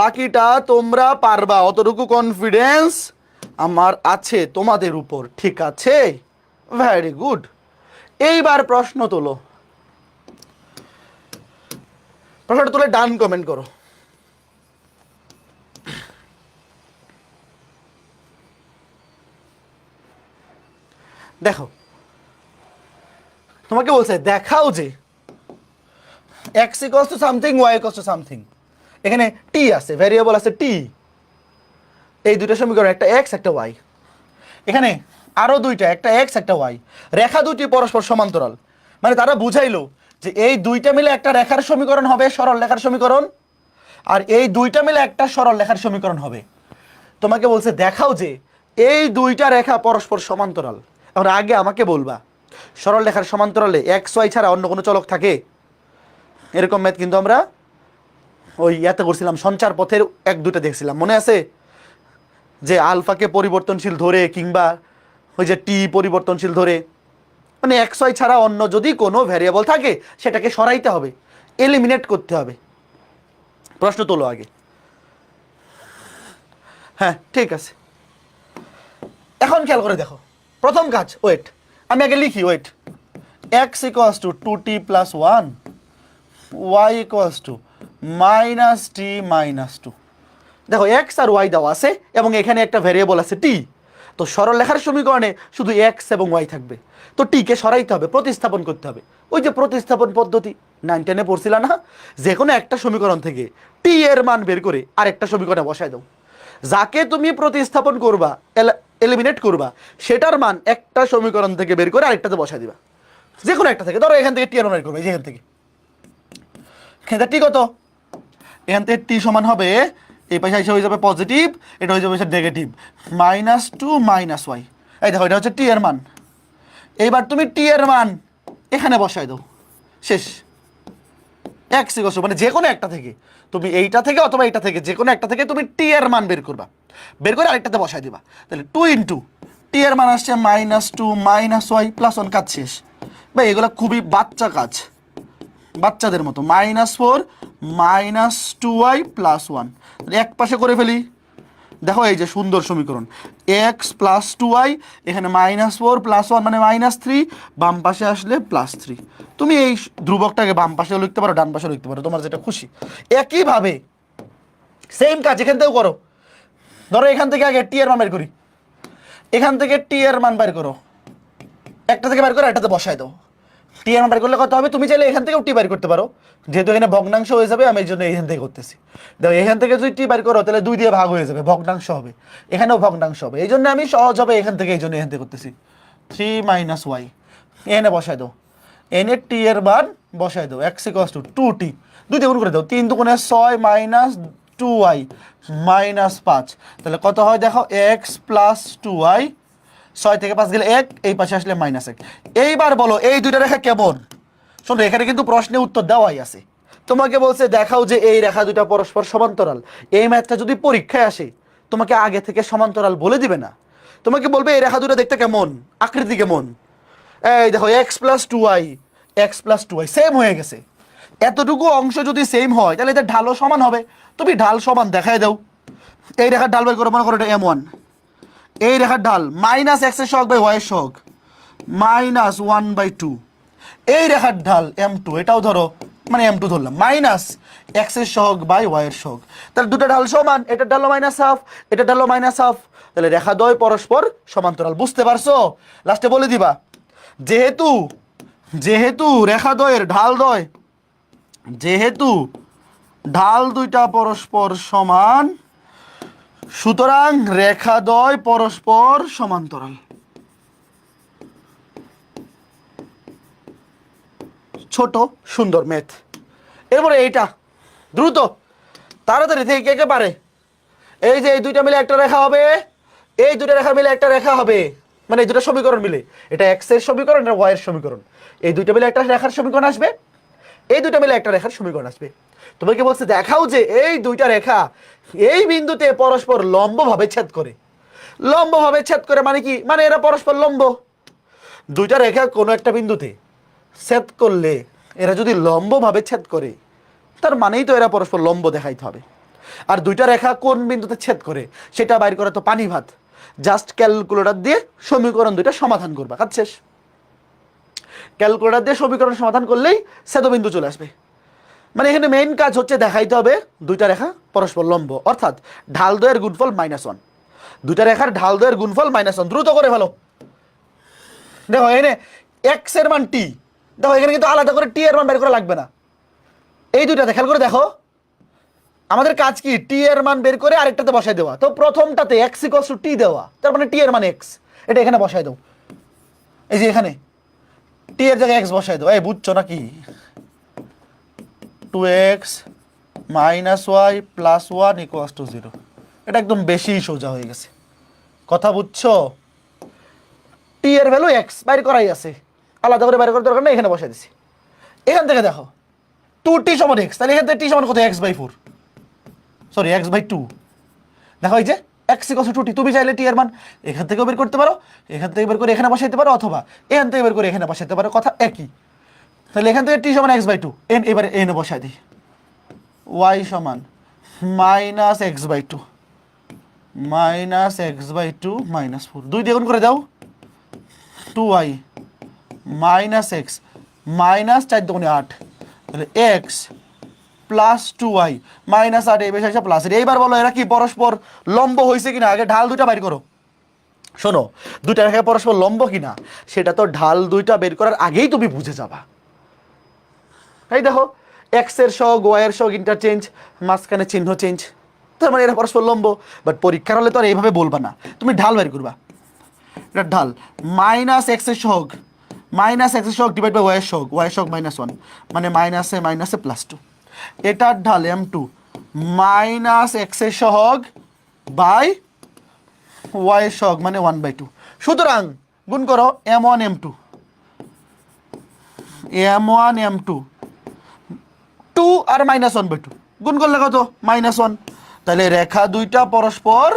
বাকিটা তোমরা পারবা, অতটুকু কনফিডেন্স আমার আছে তোমাদের উপর, ঠিক আছে? Very good. এইবার প্রশ্ন তোলো, প্রশ্নটা তুলে ডান কমেন্ট করো। দেখো তোমাকে বলছে দেখাও যে x equals to something y equals to something, এখানে টি আছে, ভ্যারিয়েবল আছে টি, এই দুইটা সমীকরণ একটা x একটা y, এখানে আরো দুইটা, একটা x একটা y, রেখা দুটি পরস্পর সমান্তরাল, মানে তারা বুঝাইলো যে এই দুইটা মিলে একটা রেখার সমীকরণ হবে, সরল রেখার সমীকরণ, আর এই দুইটা মিলে একটা সরল রেখার সমীকরণ হবে। তোমাকে বলছে দেখাও যে এই দুইটা রেখা পরস্পর সমান্তরাল। এখন আগে আমাকে বলবা সরল রেখার সমান্তরালে এক্স ওয়াই ছাড়া অন্য কোনো চলক থাকে? এরকম ম্যাথ কিন্তু আমরা ওই ইয়াতে করছিলাম, সঞ্চার পথের 1-2টা দেখছিলাম, মনে আছে? যে আলফাকে পরিবর্তনশীল ধরে কিংবা ওই যে টি পরিবর্তনশীল ধরে, মানে এক্স ওয়াই ছাড়া অন্য যদি কোনো ভ্যারিয়েবল থাকে সেটাকে সরাইতে হবে, এলিমিনেট করতে হবে। প্রশ্ন তোলো আগে। হ্যাঁ ঠিক আছে, এখন খেয়াল করে দেখো প্রথম কাজ, ওয়েট আমি আগে লিখি, wait, X equals to 2t + 1, y equals to -t - 2। দেখো এক্স আর ওয়াই দেওয়া আছে এবং এখানে একটা ভ্যারিয়েবল আছে টি, তো সরল লেখার সমীকরণে শুধু এক্স এবং ওয়াই থাকবে, তো টিকে সরাইতে হবে, প্রতিস্থাপন করতে হবে। ওই যে প্রতিস্থাপন পদ্ধতি 9-10-এ পড়ছিলা না, যে কোনো একটা সমীকরণ থেকে টি এর মান বের করে আরেকটা সমীকরণে বসায় দাও, যাকে তুমি প্রতিস্থাপন করবা, এলিমিনেট করবা, সেটার মান একটা সমীকরণ থেকে বের করে আরেকটাতে বসায় দিবা, যে কোনো একটা থেকে। ধরো এখান থেকে টি এর মান বের করবে, যেখান থেকে টি কত, এখান থেকে টি সমান হবে, এই পাশে এসে হয়ে যাবে পজিটিভ, এটা হয়ে যাবে নেগেটিভ, -2 - y। এই দেখো এটা হচ্ছে টি এর মান। এইবার তুমি টি এর মান এখানে বসায় দাও, শেষ। এক্স ইকুয়াল মানে যে কোনো একটা থেকে, তুমি এইটা থেকে অথবা এইটা থেকে যে কোনো একটা থেকে তুমি টি এর মান বের করবা, বের করে আরেকটাতে বসায় দিবা। তাহলে 2 ইন্টু টি এর মান আসছে -2 -y +1, কাজ শেষ। ভাই এগুলো খুবই বাচ্চা কাজ, বাচ্চাদের মতো। -4 -2y +1, এক পাশে করে ফেলি। দেখো এই যে সুন্দর সমীকরণ, x + 2y, এখানে -4 +1 মানে -3, বাম পাশে আসলে +3। তুমি এই ধ্রুবকটাকে বাম পাশেও লিখতে পারো, ডান পাশেও লিখতে পারো, তোমার যেটা খুশি। একইভাবে সেম কাজ এখান থেকেও করো। ধরো এখান থেকে আগে টি এর মান বের করি, এখান থেকে টি এর মান বের করো, একটা থেকে বের করে একটাতে বসায় দাও। টি এর মান বের করলে কত হবে? তুমি চাইলে এখান থেকেও টি বের করতে পারো, যেহেতু এখানে ভগ্নাংশ হয়ে যাবে, আমি এই জন্য এখান থেকে করতেছি। দেখো এখান থেকে যদি টি বের করো তাহলে 2 দিয়ে ভাগ হয়ে যাবে, ভগ্নাংশ হবে, এখানেও ভগ্নাংশ হবে, এই জন্য আমি সহজ হবে এখান থেকে, এই জন্য এখান থেকে করতেছি। 3 - y এখানে বসায় দাও, এনে টি এর মান বসায় দাও, x = 2t, 2 দিয়ে গুণ করে দাও, 3 × 6 - 2y -5, তাহলে কত হয় দেখো, x + 2y, 6 থেকে 5 গেলে 1, এই পাশে আসলে -1। এইবার বলো এই দুইটা রেখা কেমন? শোনো এখানে কিন্তু প্রশ্নে উত্তর দেওয়াই আছে, তোমাকে বলছে দেখাও যে এই রেখা দুইটা পরস্পর সমান্তরাল। এই ম্যাথটা যদি পরীক্ষায় আসে তোমাকে আগে থেকে সমান্তরাল বলে দিবে না, তোমাকে বলবে এই রেখা দুটো দেখতে কেমন, আকৃতি কেমন। এই দেখো x + 2y, x + 2y same হয়ে গেছে। এতটুকু অংশ যদি সেম হয় তাহলে এদের ঢালও সমান হবে। তুমি ঢাল সমান দেখায় দাও। এই রেখার ঢাল বের করো, মনে করো এটা m1, এই রেখার ঢাল -x এর সহগ বাই y এর সহগ -1/2, এই রেখার ঢাল m2, এটাও ধরো মানে m2 ধরলাম, -x এর সহগ বাই y এর সহগ। তাহলে দুটো ঢাল সমান, এটার ঢাল -1/2, এটার ঢাল -1/2, তাহলে রেখা দ্বয় পরস্পর সমান্তরাল। বুঝতে পারছো? লাস্টে বলে দিবা যেহেতু যেহেতু রেখা দ্বয়ের ঢাল দ্বয়, যেহেতু ঢাল দুইটা পরস্পর সমান, সুতরাং রেখা দ্বয় পরস্পর সমান্তরাল। ছোট সুন্দর ম্যাথ। এরপরে এইটা দ্রুত তাড়াতাড়ি থেকে কে কে পারে? এই যে এই দুইটা মিলে একটা রেখা হবে, এই দুইটা রেখা মিলে একটা রেখা হবে, মানে এই দুটো সমীকরণ মিলে, এটা এক্স এর সমীকরণ, এটা ওয়াই এর সমীকরণ, এই দুইটা মিলে একটা রেখার সমীকরণ আসবে, এই দুইটা মিলে একটা রেখার সমীকরণ আসবে। তোমাকে বলছে দেখাও যে এই দুইটা রেখা এই বিন্দুতে পরস্পর লম্বভাবে ছেদ করে। লম্বভাবে ছেদ করে মানে কি? মানে এরা পরস্পর লম্ব। দুইটা রেখা কোনো একটা বিন্দুতে ছেদ করলে এরা যদি লম্বভাবে ছেদ করে তার মানেই তো এরা পরস্পর লম্ব দেখাইতে হবে। আর দুইটা রেখা কোন বিন্দুতে ছেদ করে সেটা বাইর করা তো পানি ভাত। জাস্ট ক্যালকুলেটর দিয়ে সমীকরণ দুইটা সমাধান করবা, কাজ শেষ। ক্যালকুলেটর দিয়ে সমীকরণ সমাধান করলেই ছেদবিন্দু চলে আসবে। মানে এখানে মেইন কাজ হচ্ছে দেখাইতে হবে দুইটা রেখা পরস্পর লম্ব, অর্থাৎ ঢাল দ্বয়ের গুণফল -1। দুইটা রেখার ঢাল দ্বয়ের গুণফল -1। দ্রুত করে ফেলো। দেখো এখানে এক্স এর মান টি, দেখো এখানে কিন্তু আলাদা করে টি এর মান বের করা লাগবে না। এই দুইটাতে খেয়াল করে দেখো, আমাদের কাজ কি? টি এর মান বের করে আরেকটাতে বসাই দেওয়া। তো প্রথমটাতে x = টি দেওয়া, তার মানে টি এর মান x, এটা এখানে বসাই দাও। এই যে এখানে টি এর জায়গায় x বসাই দাও। এই বুঝছো নাকি? 2x - y + 1 = 0। এটা একদম বেশি সোজা হয়ে গেছে, কথা বুঝছো? টি এর ভ্যালু x বাইর করাই আছে, আলাদা করে বাইর করার দরকার নেই, এখানে বসাই দিছি। এখান থেকে দেখো 2t = x, তাহলে এখান থেকে t = কত? x/4, sorry x/2। দেখো এই যে x = 2t, তুমি চাইলে টি এর মান এখান থেকেও বের করতে পারো, এখান থেকে বের করে এখানে বসাইতে পারো, অথবা এখান থেকে বের করে এখানে বসাইতে পারো, কথা একই। তাহলে এখান থেকে t = x/2, এবারে এনে বসাই দিই, y = -x/2 -x/2 -4, 2 দিয়ে গুণ করে দাও, 2y -x -4 × 8, তাহলে x + 2y -8, এই বেশি প্লাস। এইবার বলো এরা কি পরস্পর লম্ব হয়েছে কিনা? আগে ঢাল দুইটা বের করো। শোনো, দুইটা রেখা পরস্পর লম্ব কিনা সেটা তো ঢাল দুইটা বের করার আগেই তুমি বুঝে যাবা। এই দেখো এক্স এর সহগ ওয়াই এর সহগ ইন্টারচেঞ্জ, মাঝখানে চিহ্ন চেঞ্জ, তার মানে এরা পরস্পর লম্ব। বাট পরীক্ষার হলে তো আর এইভাবে বলবা না, তুমি ঢাল বের করবা। এটা ঢাল -x এর সহগ, -x এর সহগ ডিভাইড বাই ওয়াই এর সহগ, ওয়াই এর সহগ -1 মানে -এ +2। এটার ঢাল m2 -x এর সহগ বাই ওয়াই এর সহগ মানে 1/2। সুতরাং গুণ করো m1 m2, m1 m2 2 আর -1/2 গুণ করলে কত -1, তাহলে রেখা দুইটা পরস্পর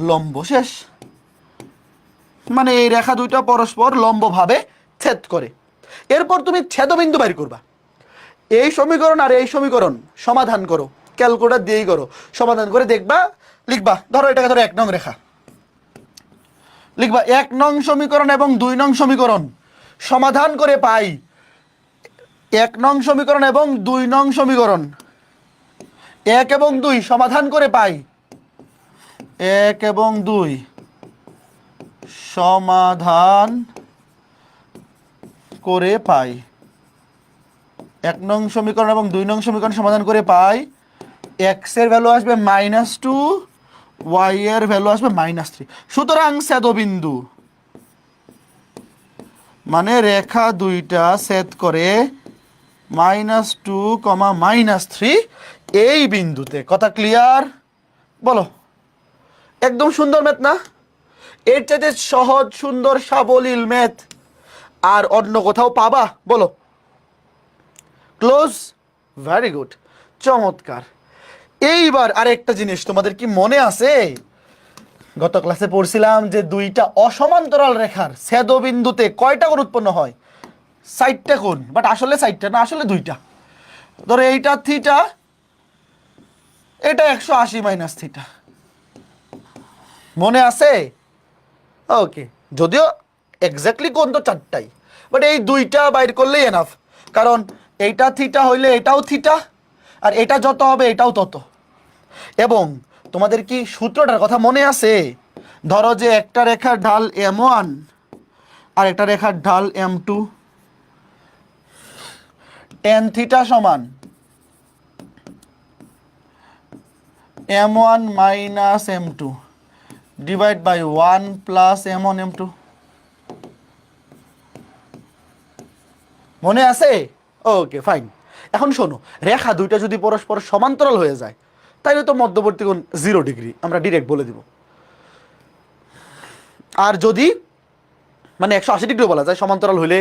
লম্ব, শেষ। মানে এই রেখা দুইটা পরস্পর লম্বভাবে ছেদ করে। এরপর তুমি ছেদবিন্দু বের করবা। এই সমীকরণ আর এই সমীকরণ সমাধান করো, ক্যালকুলেটর দিয়েই করো, সমাধান করে দেখবা, লিখবা, ধরো এটাকে ধরো 1 নং রেখা, লিখবা 1 নং সমীকরণ এবং 2 নং সমীকরণ সমাধান করে পাই, 1 নং সমীকরণ এবং 2 নং সমীকরণ 1 এবং 2 সমাধান করে পাই, 1 এবং 2 সমাধান করে পাই, 1 নং সমীকরণ এবং 2 নং সমীকরণ সমাধান করে পাই, x এর ভ্যালু আসবে -2, y এর ভ্যালু আসবে -3। সুতরাং ছেদবিন্দু মানে রেখা দুইটা ছেদ করে -2, -3 এই বিন্দুতে। কথা ক্লিয়ার? বলো। একদম সুন্দর ম্যাথ না? এর চাইতে সহজ সুন্দর সাবলীল ম্যাথ আর অন্য কোথাও পাবা? বলো। ক্লোজ, ভেরি গুড, চমৎকার। এইবার আরেকটা জিনিস তোমাদের কি মনে আছে, গত ক্লাসে পড়ছিলাম যে দুইটা অসমান্তরাল রেখার ছেদবিন্দুতে কয়টা কোণ উৎপন্ন হয়? 60টা কোণ, বাট আসলে 60টা না, আসলে 2টা। ধরো এইটা থিটা, এটা 180 - থিটা, মনে আছে? ওকে, যদিও এক্স্যাক্টলি কোণ তো 4টাই, বাট এই 2টা বাইর করলেই এনাফ, কারণ এইটা থিটা হইলে এটাও থিটা, আর এটা যত হবে এটাও তত। এবং তোমাদের কি সূত্রটার কথা মনে আছে? ধরো যে একটা রেখার ঢাল m1 আর একটা রেখার ঢাল m2, tan থিটা সমান m1 - m2 divide by 1 plus m1 m2। মনে আছে? ওকে, ফাইন। এখন শোনো, রেখা দুইটা যদি পরস্পর সমান্তরাল হয়ে যায় তাহলে তো মধ্যবর্তী কোণ 0 ডিগ্রি, আমরা ডিরেক্ট বলে দিব। আর যদি মানে 180 ডিগ্রিও বলা যায়, সমান্তরাল হলে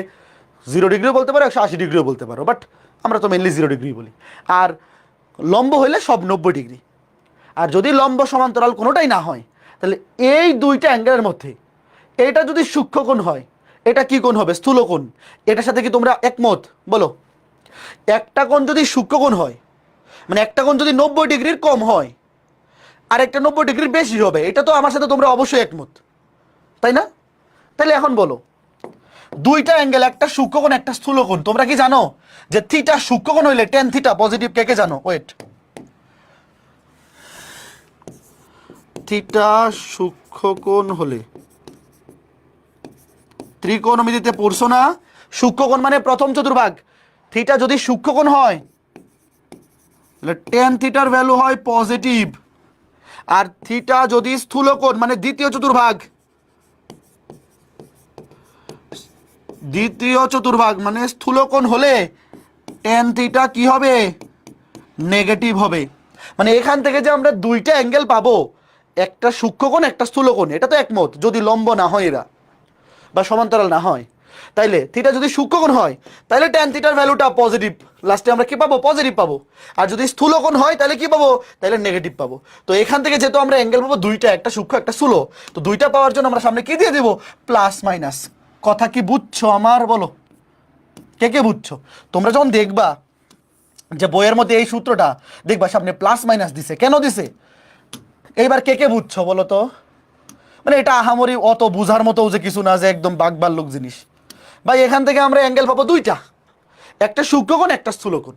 0 ডিগ্রিও বলতে পারো, 180 ডিগ্রিও বলতে পারো, বাট আমরা তো মেনলি 0 ডিগ্রি বলি। আর লম্ব হইলে সব 90 ডিগ্রি। আর যদি লম্ব সমান্তরাল কোনোটাই না হয়, তাহলে এই দুইটা অ্যাঙ্গেলের মধ্যে এটা যদি সূক্ষ্মকোণ হয়, এটা কি কোণ হবে? স্থূলকোণ। এটার সাথে কি তোমরা একমত? বলো। একটা কোণ যদি সূক্ষ্মকোণ হয়, মানে একটা কোণ যদি 90 ডিগ্রির কম হয় আর একটা 90 ডিগ্রির বেশি হবে, এটা তো আমার সাথে তোমরা অবশ্যই একমত, তাই না? তাহলে এখন বলো, দুইটা অ্যাঙ্গেল, একটা সূক্ষ্মকোণ একটা স্থূলকোণ, তোমরা কি জানো যে থিটা সূক্ষ্মকোণ হইলে tan থিটা পজিটিভ? কে কে জানো? ওয়েট, থিটা সূক্ষ্মকোণ হলে, ত্রিকোণমিতিতে পড়ছো না? সূক্ষ্মকোণ মানে প্রথম চতুর্ভাগ। থিটা যদি সূক্ষ্মকোণ হয় তাহলে tan থিটার ভ্যালু হয় পজিটিভ, আর থিটা যদি স্থূলকোণ মানে দ্বিতীয় চতুর্ভাগ, দ্বিতীয় চতুর্ভাগ মানে স্থূলকোণ হলে tan থিটা কি হবে? নেগেটিভ হবে। মানে এখান থেকে যে আমরা দুইটা অ্যাঙ্গেল পাবো, একটা সূক্ষ্মকোণ একটা স্থূলকোণ, এটা তো একমত, যদি লম্ব না হয় এরা বা সমান্তরাল না হয়। তাইলে থিটা যদি সূক্ষ্মকোণ হয় তাহলে tan থিটার ভ্যালুটা পজিটিভ, লাস্টে আমরা কি পাবো? পজিটিভ পাবো। আর যদি স্থূলকোণ হয় তাহলে কি পাবো? তাহলে নেগেটিভ পাবো। তো এখান থেকে যেহেতু আমরা অ্যাঙ্গেল পাবো দুইটা, একটা সূক্ষ্ম একটা স্থূল, তো দুইটা পাওয়ার জন্য আমরা সামনে কি দিয়ে দেবো? Plus minus. কথা কি বুঝছো আমার? বলো, কে কে বুঝছো? তোমরা যখন দেখবা যে বইয়ের মধ্যে এই সূত্রটা দেখবা সামনে প্লাস মাইনাস দিছে, কেন দিছে? এইবার কে কে বুঝছো বলো তো? মানে এটা আহামরি অত বুঝার মতো যে কিছু না, যে একদম বাকবাল্লুক জিনিস। ভাই এখান থেকে আমরা অ্যাঙ্গেল পাবো দুইটা, একটা সূক্ষ্মকোণ একটা স্থূলকোণ।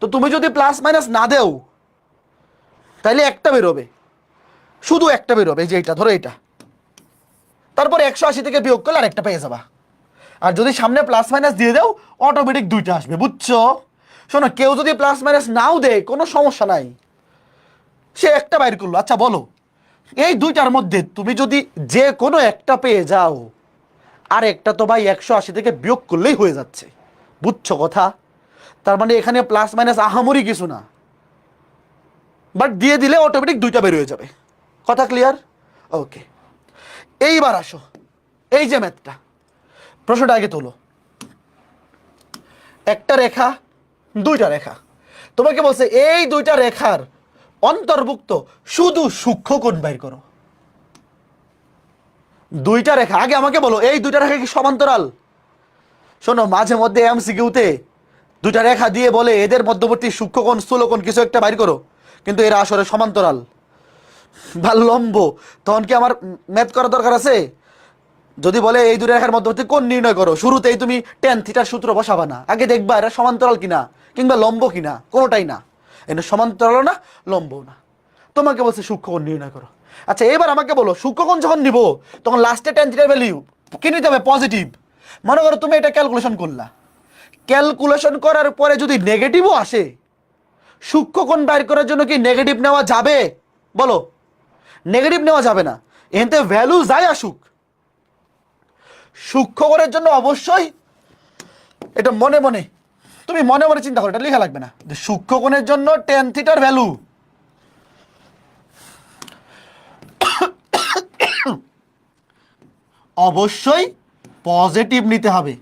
তো তুমি যদি প্লাস মাইনাস না দেও তাহলে একটা বেরোবে, শুধু একটা বেরোবে, যে এটা ধরো এটা, তারপর 180 থেকে বিয়োগ করলে আরেকটা পেয়ে যাবা। আর যদি সামনে প্লাস মাইনাস দিয়ে দাও অটোমেটিক দুইটা আসবে, বুঝছো? শোনো, কেউ যদি প্লাস মাইনাস নাও দেয় কোনো সমস্যা নাই, সে একটা বাইর করলো। আচ্ছা বলো, এই দুইটার মধ্যে তুমি যদি যে কোনো একটা পেয়ে যাও, আর একটা তো ভাই 180 থেকে বিয়োগ করলেই হয়ে যাচ্ছে, বুঝছো কথা? তার মানে এখানে প্লাস মাইনাস আহামরি কিছু না, বাট দিয়ে দিলে অটোমেটিক দুইটা বের হয়ে যাবে। কথা ক্লিয়ার? ওকে, এইবার আসো, এই যে ম্যাথটা, প্রশ্নটা আগে তোলো। একটা রেখা, দুইটা রেখা। তোমাকে বলছে এই দুইটা রেখার অন্তর্ভুক্ত শুধু সূক্ষ্মকোণ বাইর করো। দুইটা রেখা, আগে আমাকে বলো এই দুইটা রেখা কি সমান্তরাল? শোনো, মাঝে মধ্যে এমসিকিউতে দুইটা রেখা দিয়ে বলে এদের মধ্যবর্তী সূক্ষ্মকোণ স্থূলকোণ কিছু একটা বাইর করো, কিন্তু এরা আসলে সমান্তরাল বা লম্ব। তখন কি আমার ম্যাথ করার দরকার আছে? যদি বলে এই দুই রেখার মধ্যবর্তী কোণ নির্ণয় করো, শুরুতেই তুমি টেন থিটার সূত্র বসাবা না, আগে দেখবা এরা সমান্তরাল কিনা কিংবা লম্ব কিনা, কোনোটাই না। এটা সমান্তরাল না, লম্ব না। তোমাকে বলছে সূক্ষ্মকোণ নির্ণয় করো। আচ্ছা এবার আমাকে বলো, সূক্ষ্মকোণ যখন নিব তখন লাস্টে টেন থিটার ভ্যালু কি নিতে হবে? পজিটিভ। মনে করো তুমি এটা ক্যালকুলেশন করলা, ক্যালকুলেশন করার পরে যদি নেগেটিভও আসে, সূক্ষ্মকোণ বাইর করার জন্য কি নেগেটিভ নেওয়া যাবে? বলো, নেগেটিভ নেওয়া যাবে না। এতে ভ্যালু যাই আসুক, সূক্ষ্মকোণের জন্য অবশ্যই এটা মনে মনে, তুমি মনে মনে চিন্তা করো, এটা লেখা লাগবে না, যে সূক্ষ্মকোণের জন্য টেন থিটার ভ্যালু অবশ্যই পজিটিভ নিতে হবে।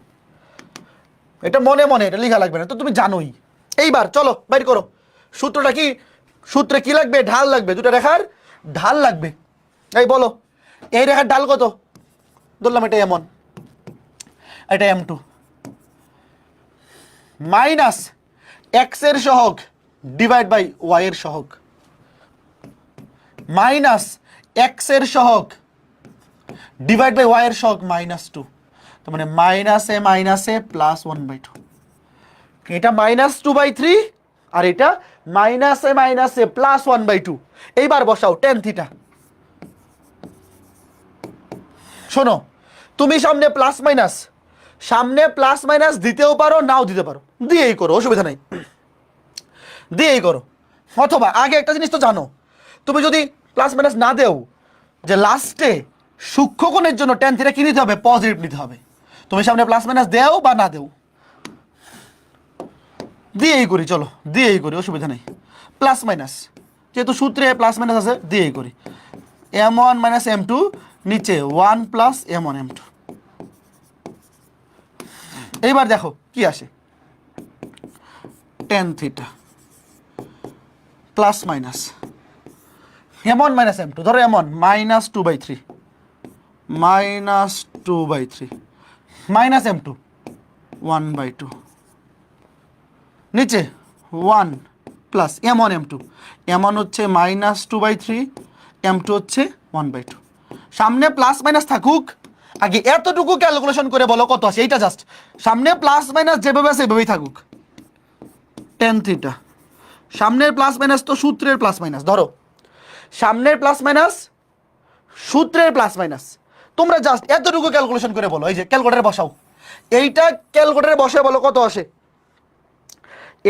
এটা মনে মনে, এটা লেখা লাগবে না, তো তুমি জানোই। এইবার চলো বাইর করো সূত্রটা কি। সূত্রে কি লাগবে? ঢাল লাগবে, দুটো রেখার ঢাল লাগবে। এই বলো, এই রেখার ঢাল কত? ধরলাম এটা এমন, এটা M2 মাইনাস এক্স এর সহগ ডিভাইড বাই ওয়াই এর সহগ, মাইনাস এক্স এর সহগ ডিভাইড বাই ওয়াই এর সহগ -2। তার মানে মাইনাসে প্লাস 1/2। এটা -2/3 আর এটা মাইনাসে প্লাস 1/2। এইবার বসাও টেন থিটা। শোনো, তুমি সামনে প্লাস মাইনাস দিতেও পারো, নাও দিতে পারো, দিয়েই করো, অসুবিধা নেই, দিয়েই করো। অথবা আগে একটা জিনিস তো জানো, তুমি যদি প্লাস মাইনাস না দেও, যে লাস্টে সূক্ষ্মকোণের জন্য টেন থিটা কি নিতে হবে? পজিটিভ নিতে হবে। তুমি সামনে প্লাস মাইনাস দেও বা না দেও, দিয়েই করি, চলো দিয়েই করি, অসুবিধা নেই। প্লাস মাইনাস যেহেতু সূত্রে প্লাস মাইনাস আছে, দিয়েই করি। M1 মাইনাস M2 নিচে 1 প্লাস M1 M2। এইবার দেখো কি আসে, tan theta plus minus M1 minus M2, ধরো M1 -2/3 মাইনাস M2 1/2 নিচে 1 প্লাস M1 M2। M1 হচ্ছে -2/3, M2 হচ্ছে 1/2। সামনে প্লাস মাইনাস থাকুক, আগে এতটুকু ক্যালকুলেশন করে বলো কত আসে। এইটা জাস্ট সামনে প্লাস মাইনাস যেভাবে আছে সেভাবেই থাকুক। টেন থিটা, সামনের প্লাস মাইনাস তো সূত্রের প্লাস মাইনাস, ধরো সামনের প্লাস মাইনাস সূত্রের প্লাস মাইনাস, তোমরা জাস্ট এতটুকু ক্যালকুলেশন করে বলো। এই যে ক্যালকুলেটরে বসাও, এইটা ক্যালকুলেটরে বসে বলো কত আসে।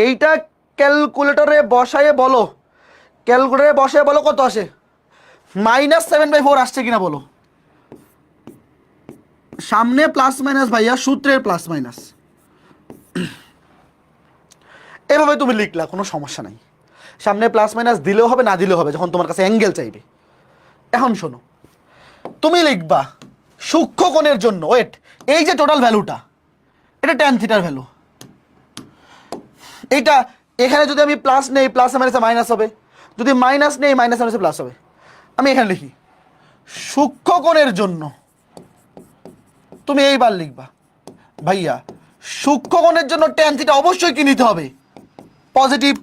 এইটা ক্যালকুলেটরে বসায়ে বলো, ক্যালকুলেটরে বসে বলো কত আসে। -7/4 আসছে কিনা বলো। সামনে প্লাস মাইনাস ভাইয়া, সূত্রের প্লাস মাইনাস, এভাবে তুমি লিখলা, কোনো সমস্যা নাই। সামনে প্লাস মাইনাস দিলেও হবে, না দিলেও হবে, যখন তোমার কাছে অ্যাঙ্গেল চাইবে। এখন শোনো, তুমি লিখবা সূক্ষ্মকোণের জন্য, ওয়েট, এই যে টোটাল ভ্যালুটা, এটা টেন থিটার ভ্যালু। এইটা এখানে যদি আমি প্লাস নেই, প্লাসে মাইনাসে মাইনাস হবে, যদি মাইনাস নেই, মাইনাসে মাইনাসে প্লাস হবে। আমি এখানে লিখি সূক্ষ্মকোণের জন্য, তুমি এইবার লিখবা ভাইয়া সূক্ষ্মকোণের জন্য টেন থিটা অবশ্যই কি নিতে হবে? পজিটিভ।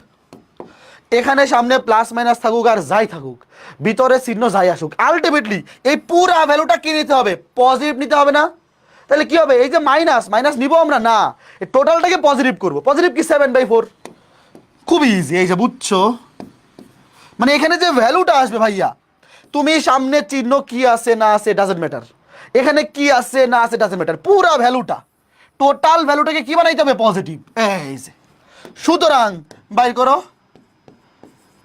এখানে সামনে প্লাস মাইনাস থাকুক আর যাই থাকুক, ভিতরে চিহ্ন যাই আসুক, আলটিমেটলি এই পুরা ভ্যালুটা কি নিতে হবে? পজিটিভ নিতে হবে না? তাহলে কি হবে? এই যে মাইনাস নিব আমরা না, এই টোটালটাকে পজিটিভ করব। পজিটিভ কি 7/4, খুব ইজি। এই যে বুঝছো, মানে এখানে যে ভ্যালুটা আসবে ভাইয়া, তুমি সামনে চিহ্ন কি আছে না আছে ডাজন্ট ম্যাটার, এখানে কি আছে না আছে ডাজন্ট ম্যাটার, পুরা ভ্যালুটা, টোটাল ভ্যালুটাকে কি বানাইতে হবে? পজিটিভ। এই যে, সুতরাং বাইর করো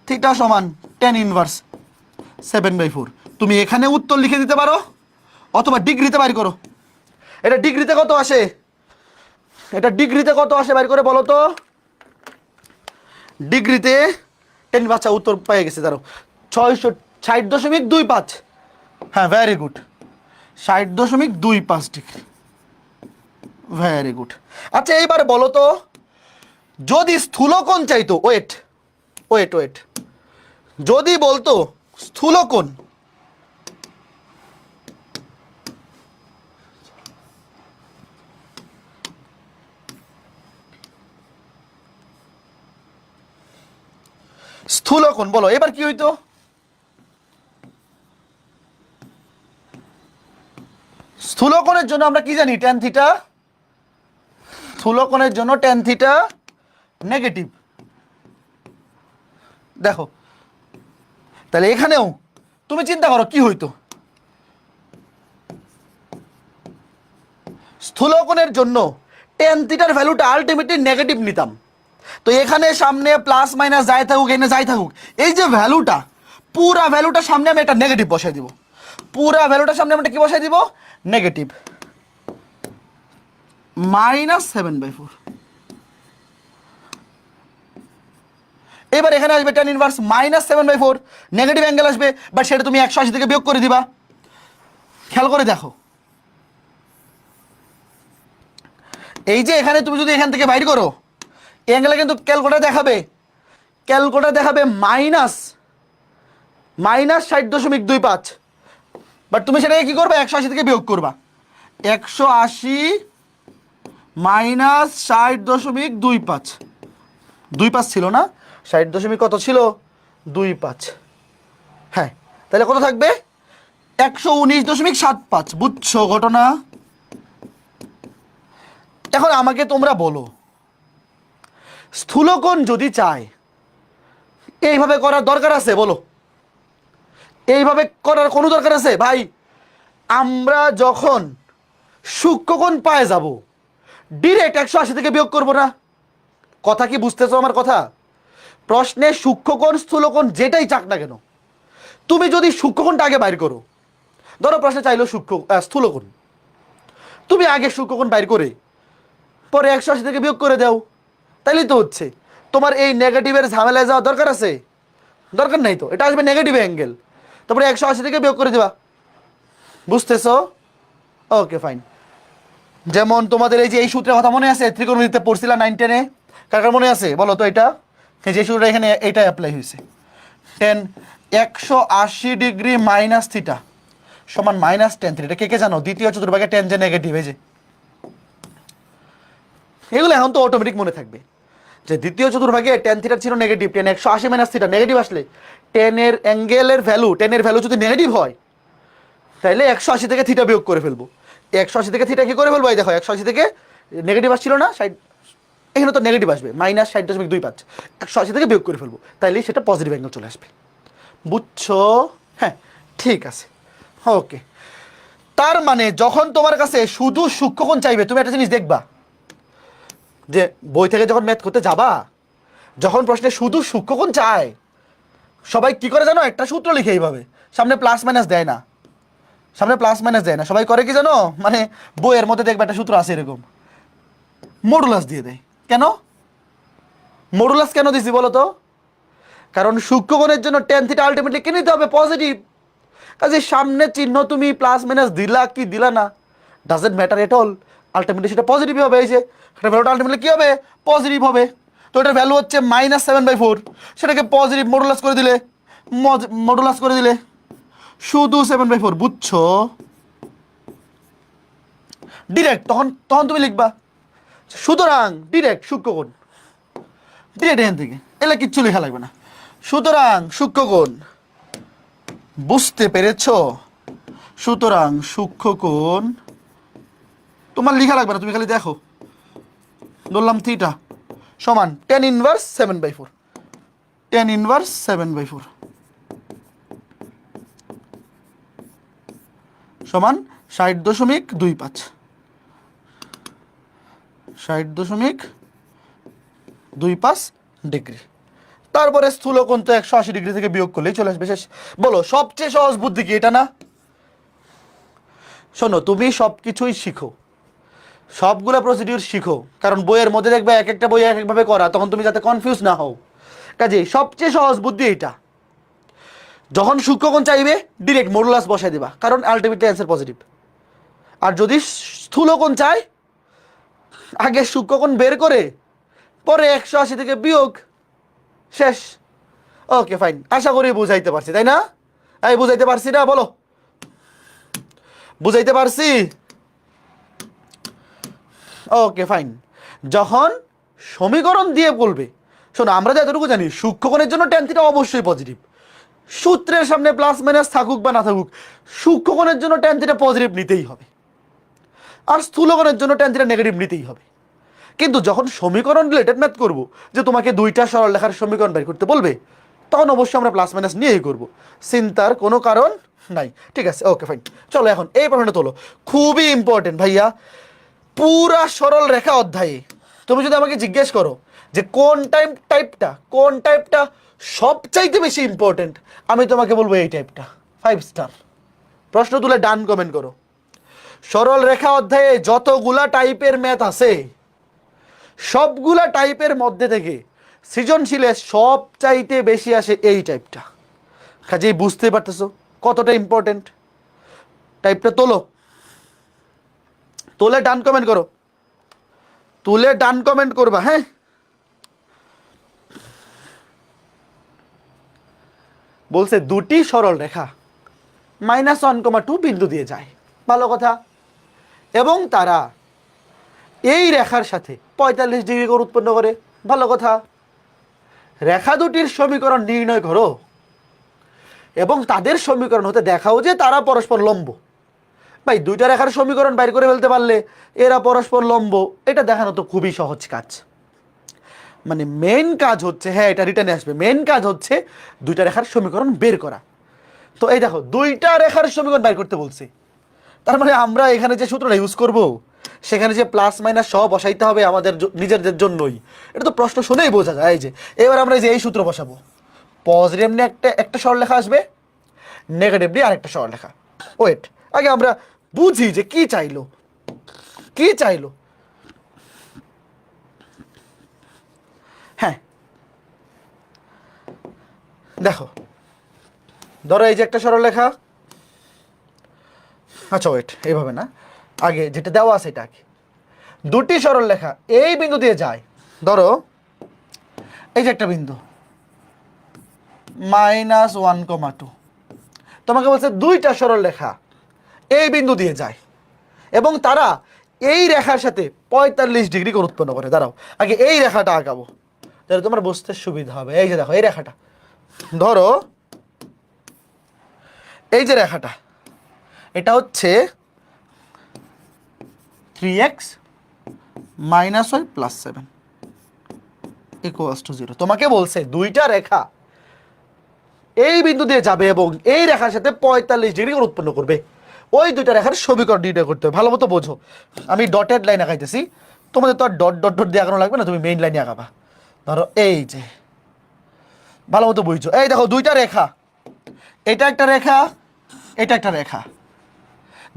থিটা সমান tan ইনভার্স 7/4। তুমি এখানে উত্তর লিখে দিতে পারো, অথবা ডিগ্রিতে বাইর করো। এটা ডিগ্রিতে কত আসে? বাইর করে বলো তো। ডিগ্রিতে টেন, বাচ্চা উত্তর পেয়ে গেছে, ধরো 60.25। হ্যাঁ, very good, 60.25 degree, very good. আচ্ছা এইবার বলো তো যদি স্থূলকোণ চাইতো, ওয়েট ওয়েট ওয়েট, যদি বলতো স্থূলকোণ, স্থূলকোণ বলো এবার কি হইতো? স্থূলকোণের জন্য আমরা কি জানি? Tan theta. স্থূলকোণের জন্য ট্যান থিটা নেগেটিভ। দেখো তাহলে এখানেও তুমি চিন্তা করো কি হইতো। স্থূলকোণের জন্য ট্যান থিটার ভ্যালুটা আলটিমেটলি নেগেটিভ নিতাম। তো এখানে সামনে প্লাস মাইনাস যাই থাকুক, এখানে যাই থাকুক, এই যে ভ্যালুটা, পুরা ভ্যালুটা সামনে আমি একটা নেগেটিভ বসাই দিব। পুরা ভ্যালুটা সামনে আমি কি বসাই দিব? নেগেটিভ -7/4। এবার এখানে আসবে tan ইনভার্স -7/4, নেগেটিভ অ্যাঙ্গেল আসবে, বাট সেটা তুমি 180 থেকে বিয়োগ করে দিবা। খেয়াল করে দেখো, এই যে এখানে তুমি যদি এখান থেকে বাইর করো, অ্যাঙ্গেলে কিন্তু ক্যালকুলেটর দেখাবে -60.25, বাট তুমি সেটাকে কি করবে? 180 থেকে বিয়োগ করবা। 180 -60.25, 25 ছিল না, 60 কত ছিল? 25। হ্যাঁ, তাহলে কত থাকবে? 119.75। বুঝছো ঘটনা? এখন আমাকে তোমরা বলো, স্থূলকোণ যদি চায় এইভাবে করার দরকার আছে? বলো, এইভাবে করার কোনো দরকার আছে? ভাই, আমরা যখন সূক্ষ্মকোণ পায়ে যাব, ডিরেক্ট 180 থেকে বিয়োগ করবো না। কথা কি বুঝতেছো আমার কথা? প্রশ্নে সূক্ষ্মকোণ স্থূলকোণ যেটাই চাক না কেন, তুমি যদি সূক্ষ্মকোণটা আগে বাইর করো, ধরো প্রশ্নে চাইলো স্থূলকোণ, তুমি আগে সূক্ষ্মকোণ বাইর করে পরে 180 থেকে বিয়োগ করে দাও, তাইলেই তো হচ্ছে। তোমার এই নেগেটিভের ঝামেলায় যাওয়া দরকার আছে? দরকার নাই তো। এটা আসবে নেগেটিভ অ্যাঙ্গেল, তারপরে 180 থেকে বিয়োগ করে দেবা। বুঝতেছো? Okay fine. যেমন তোমাদের এই যে এই সূত্রের কথা মনে আছে? ত্রিকোণমিতিতে পড়ছিলা 9 10-এ, কার কার মনে আছে বলো তো? এটা যে সূত্রটা এখানে এটা অ্যাপ্লাই হয়েছে, tan 180° মাইনাস থিটা সমান -tan থিটা। এটা কে কে জানো? দ্বিতীয় চতুর্ভাগে tan যে নেগেটিভ, এই যে এগুলো এখন তো অটোমেটিক মনে থাকবে যে দ্বিতীয় চতুর্ভাগে tan থিটা ছিল negative, tan 180 minus theta negative আসলে tan এর অ্যাঙ্গেলের ভ্যালু, tan এর ভ্যালু যদি নেগেটিভ হয় তাহলে 180 থেকে থিটা বিয়োগ করে ফেলবো। 180 থেকে থিটা কি করে ফেলবো? এই দেখো 180 থেকে নেগেটিভ আসছিল না, এখানে তো নেগেটিভ আসবে -60.25, 180 থেকে বিয়োগ করে ফেলবো, তাইলে সেটা পজিটিভ অ্যাঙ্গেল চলে আসবে। বুঝছো? হ্যাঁ, ঠিক আছে, ওকে। তার মানে যখন তোমার কাছে শুধু সূক্ষ্মকোণ চাইবে, তুমি একটা জিনিস দেখবা যে বই থেকে যখন ম্যাথ করতে যাবা, যখন প্রশ্নে শুধু সূক্ষ্মকোণ চায়, সবাই কি করে জানো? একটা সূত্র লিখে এইভাবে, সামনে প্লাস মাইনাস দেয় না, সবাই করে কি জানো? মানে বইয়ের মধ্যে দেখবে একটা সূত্র আছে এরকম, মডুলাস দিয়ে দেয়। কেন মডুলাস কেন দিছি বলো তো? কারণ সূক্ষ্মকোণের জন্য tan থিটা আলটিমেটলি কি নিতে হবে? পজিটিভ। কাজে সামনে চিহ্ন তুমি প্লাস মাইনাস দিলা কি দিলা না, doesn't matter at all, ultimately সেটা পজিটিভ হবে। এই যে এটা ভ্যালুটা আলটিমেটলি কি হবে? পজিটিভ হবে। তো এটার ভ্যালু হচ্ছে -7/4, সেটাকে পজিটিভ মডুলাস করে দিলে শুধু 7/4। বুঝছো? ডিরেক্ট তখন তুমি লিখবা সুতরাং ডিরেক্ট সূক্ষ্মকোণ, ডিরেক্ট এখান থেকে, এলে কিচ্ছু লেখা লাগবে না। সুতরাং সূক্ষ্মকোণ, বুঝতে পেরেছো? সুতরাং সূক্ষ্মকোণ তোমার লেখা লাগবে না, তুমি খালি দেখো, ধরলাম থিটা সমান tan ইনভার্স 7/4, tan ইনভার্স 7/4 সমান 60.25, 60.25 ডিগ্রি। তারপরে স্থূলকোণ তো 180 ডিগ্রি থেকে বিয়োগ করলেই চলে আসবে, শেষ। বলো সবচেয়ে সহজ বুদ্ধি কি? এটা না? শোনো, তুমি সব কিছুই শিখো, সবগুলো প্রসিডিউর শিখো, কারণ বইয়ের মধ্যে দেখবে এক একটা বই এক একভাবে করা, তখন তুমি যাতে কনফিউজ না হও। কাজেই সবচেয়ে সহজ বুদ্ধি এইটা, যখন সূক্ষ্মকোণ চাইবে ডিরেক্ট মডুলাস বসাই দিবা, কারণ আলটিমেটলি অ্যান্সার পজিটিভ। আর যদি স্থূলকোণ চাই, আগে সূক্ষ্মকোণ বের করে পরে 180 থেকে বিয়োগ, শেষ। ওকে ফাইন, আশা করি বুঝাইতে পারছি, তাই না? এই বুঝাইতে পারছি না, বলো বুঝাইতে পারছি? Okay fine. যখন সমীকরণ দিয়ে বলবে, শোনো আমরা যতটুকু জানি সূক্ষ্মকোণের জন্য tan থিটা অবশ্যই পজিটিভ, সূত্রের সামনে প্লাস মাইনাস থাকুক বা না থাকুক, সূক্ষ্মকোণের জন্য tan থিটা পজিটিভ নিতেই হবে, আর স্থূলকোণের জন্য tan থিটা নেগেটিভ নিতেই হবে। কিন্তু যখন সমীকরণ রিলেটেড ম্যাথ করব, যে তোমাকে দুইটা সরলরেখার সমীকরণ বের করতে বলবে, তখন অবশ্যই আমরা প্লাস মাইনাস নিয়েই করব, চিন্তার কোনো কারণ নাই। ঠিক আছে, ওকে ফাইন। চলো এখন এই প্রশ্নটা তোলো, খুবই ইম্পর্টেন্ট ভাইয়া। পুরা সরল রেখা অধ্যায়ে তুমি যদি আমাকে জিজ্ঞেস করো যে কোন টাইপটা সবচাইতে বেশি ইম্পর্টেন্ট, আমি তোমাকে বলবো এই টাইপটা, 5 স্টার। প্রশ্ন তুলে ডান কমেন্ট করো। সরল রেখা অধ্যায়ে যতগুলা টাইপের ম্যাথ আছে, সবগুলা টাইপের মধ্যে থেকে সৃজনশীলে সবচাইতে বেশি আসে এই টাইপটা। কাজেই বুঝতে পারতেছো কতটা ইম্পর্টেন্ট। টাইপটা তোলো, তুলে ডান কমেন্ট করো, তুলে ডান কমেন্ট করবা। হ্যাঁ, বলছে দুটি সরল রেখা -1,2 বিন্দু দিয়ে যায়, ভালো কথা, এবং তারা এই রেখার সাথে 45 ডিগ্রি কোণ উৎপন্ন করে, ভালো কথা। রেখা দুটির সমীকরণ নির্ণয় করো এবং তাদের সমীকরণ হতে দেখাও যে তারা পরস্পর লম্ব। ভাই দুইটা রেখার সমীকরণ বাইর করে ফেলতে পারলে এরা পরস্পর লম্ব, এটা দেখানো তো খুবই সহজ কাজ। মানে মেইন কাজ হচ্ছে, হ্যাঁ এটা রিটার্নে আসবে, মেইন কাজ হচ্ছে দুইটা রেখার সমীকরণ বের করা। তো এই দেখো দুইটা রেখার সমীকরণ বাইর করতে বলছে, তার মানে আমরা এখানে যে সূত্রটা ইউজ করব, সেখানে যে প্লাস মাইনাস সহ বসাইতে হবে আমাদের নিজেদের জন্যই, এটা তো প্রশ্ন শুনেই বোঝা যায়। এই যে এবার আমরা যে এই সূত্র বসাবো, পজিটিভ নিয়ে একটা সরলরেখা আসবে, নেগেটিভ নিয়ে আরেকটা সরলরেখা। ওয়েট, আগে আমরা বুঝি যে কি চাইলো, কি চাইলো। হ্যাঁ দেখো, ধরো এই যে একটা সরলরেখা, আচ্ছা ওয়েট এইভাবে না, আগে যেটা দেওয়া আছে এটা আগে, দুটি সরলরেখা এই বিন্দু দিয়ে যায়। ধরো এই যে একটা বিন্দু -1,2, তোমাকে বলছে দুইটা সরলরেখা এই বিন্দু দিয়ে যায় এবং তারা এই রেখার সাথে 45 ডিগ্রি কোণ উৎপন্ন করে। দাঁড়াও আগে এই রেখাটা আঁকাবো যাতে তোমার বুঝতে সুবিধা হবে। এই যে দেখো এই রেখাটা, ধরো এই যে রেখাটা, এটা হচ্ছে 3x - y + 7 = 0। তোমাকে বলছে দুইটা রেখা এই বিন্দু দিয়ে যাবে এবং এই রেখার সাথে 45 ডিগ্রি কোণ উৎপন্ন করবে। ওই দুইটা রেখার সমীকরণ নির্ণয় করতে হবে। ভালো মতো বোঝো, আমি ডটেড লাইন আঁকাইতেছি, তোমাদের তো আর ডট ডট ডট দিয়ে আঁকানো লাগবে না, তুমি মেইন লাইনে আঁকাবা। ধরো এই যে, ভালো মতো বুঝছো, এই দেখো দুইটা রেখা, এটা একটা রেখা, এটা একটা রেখা,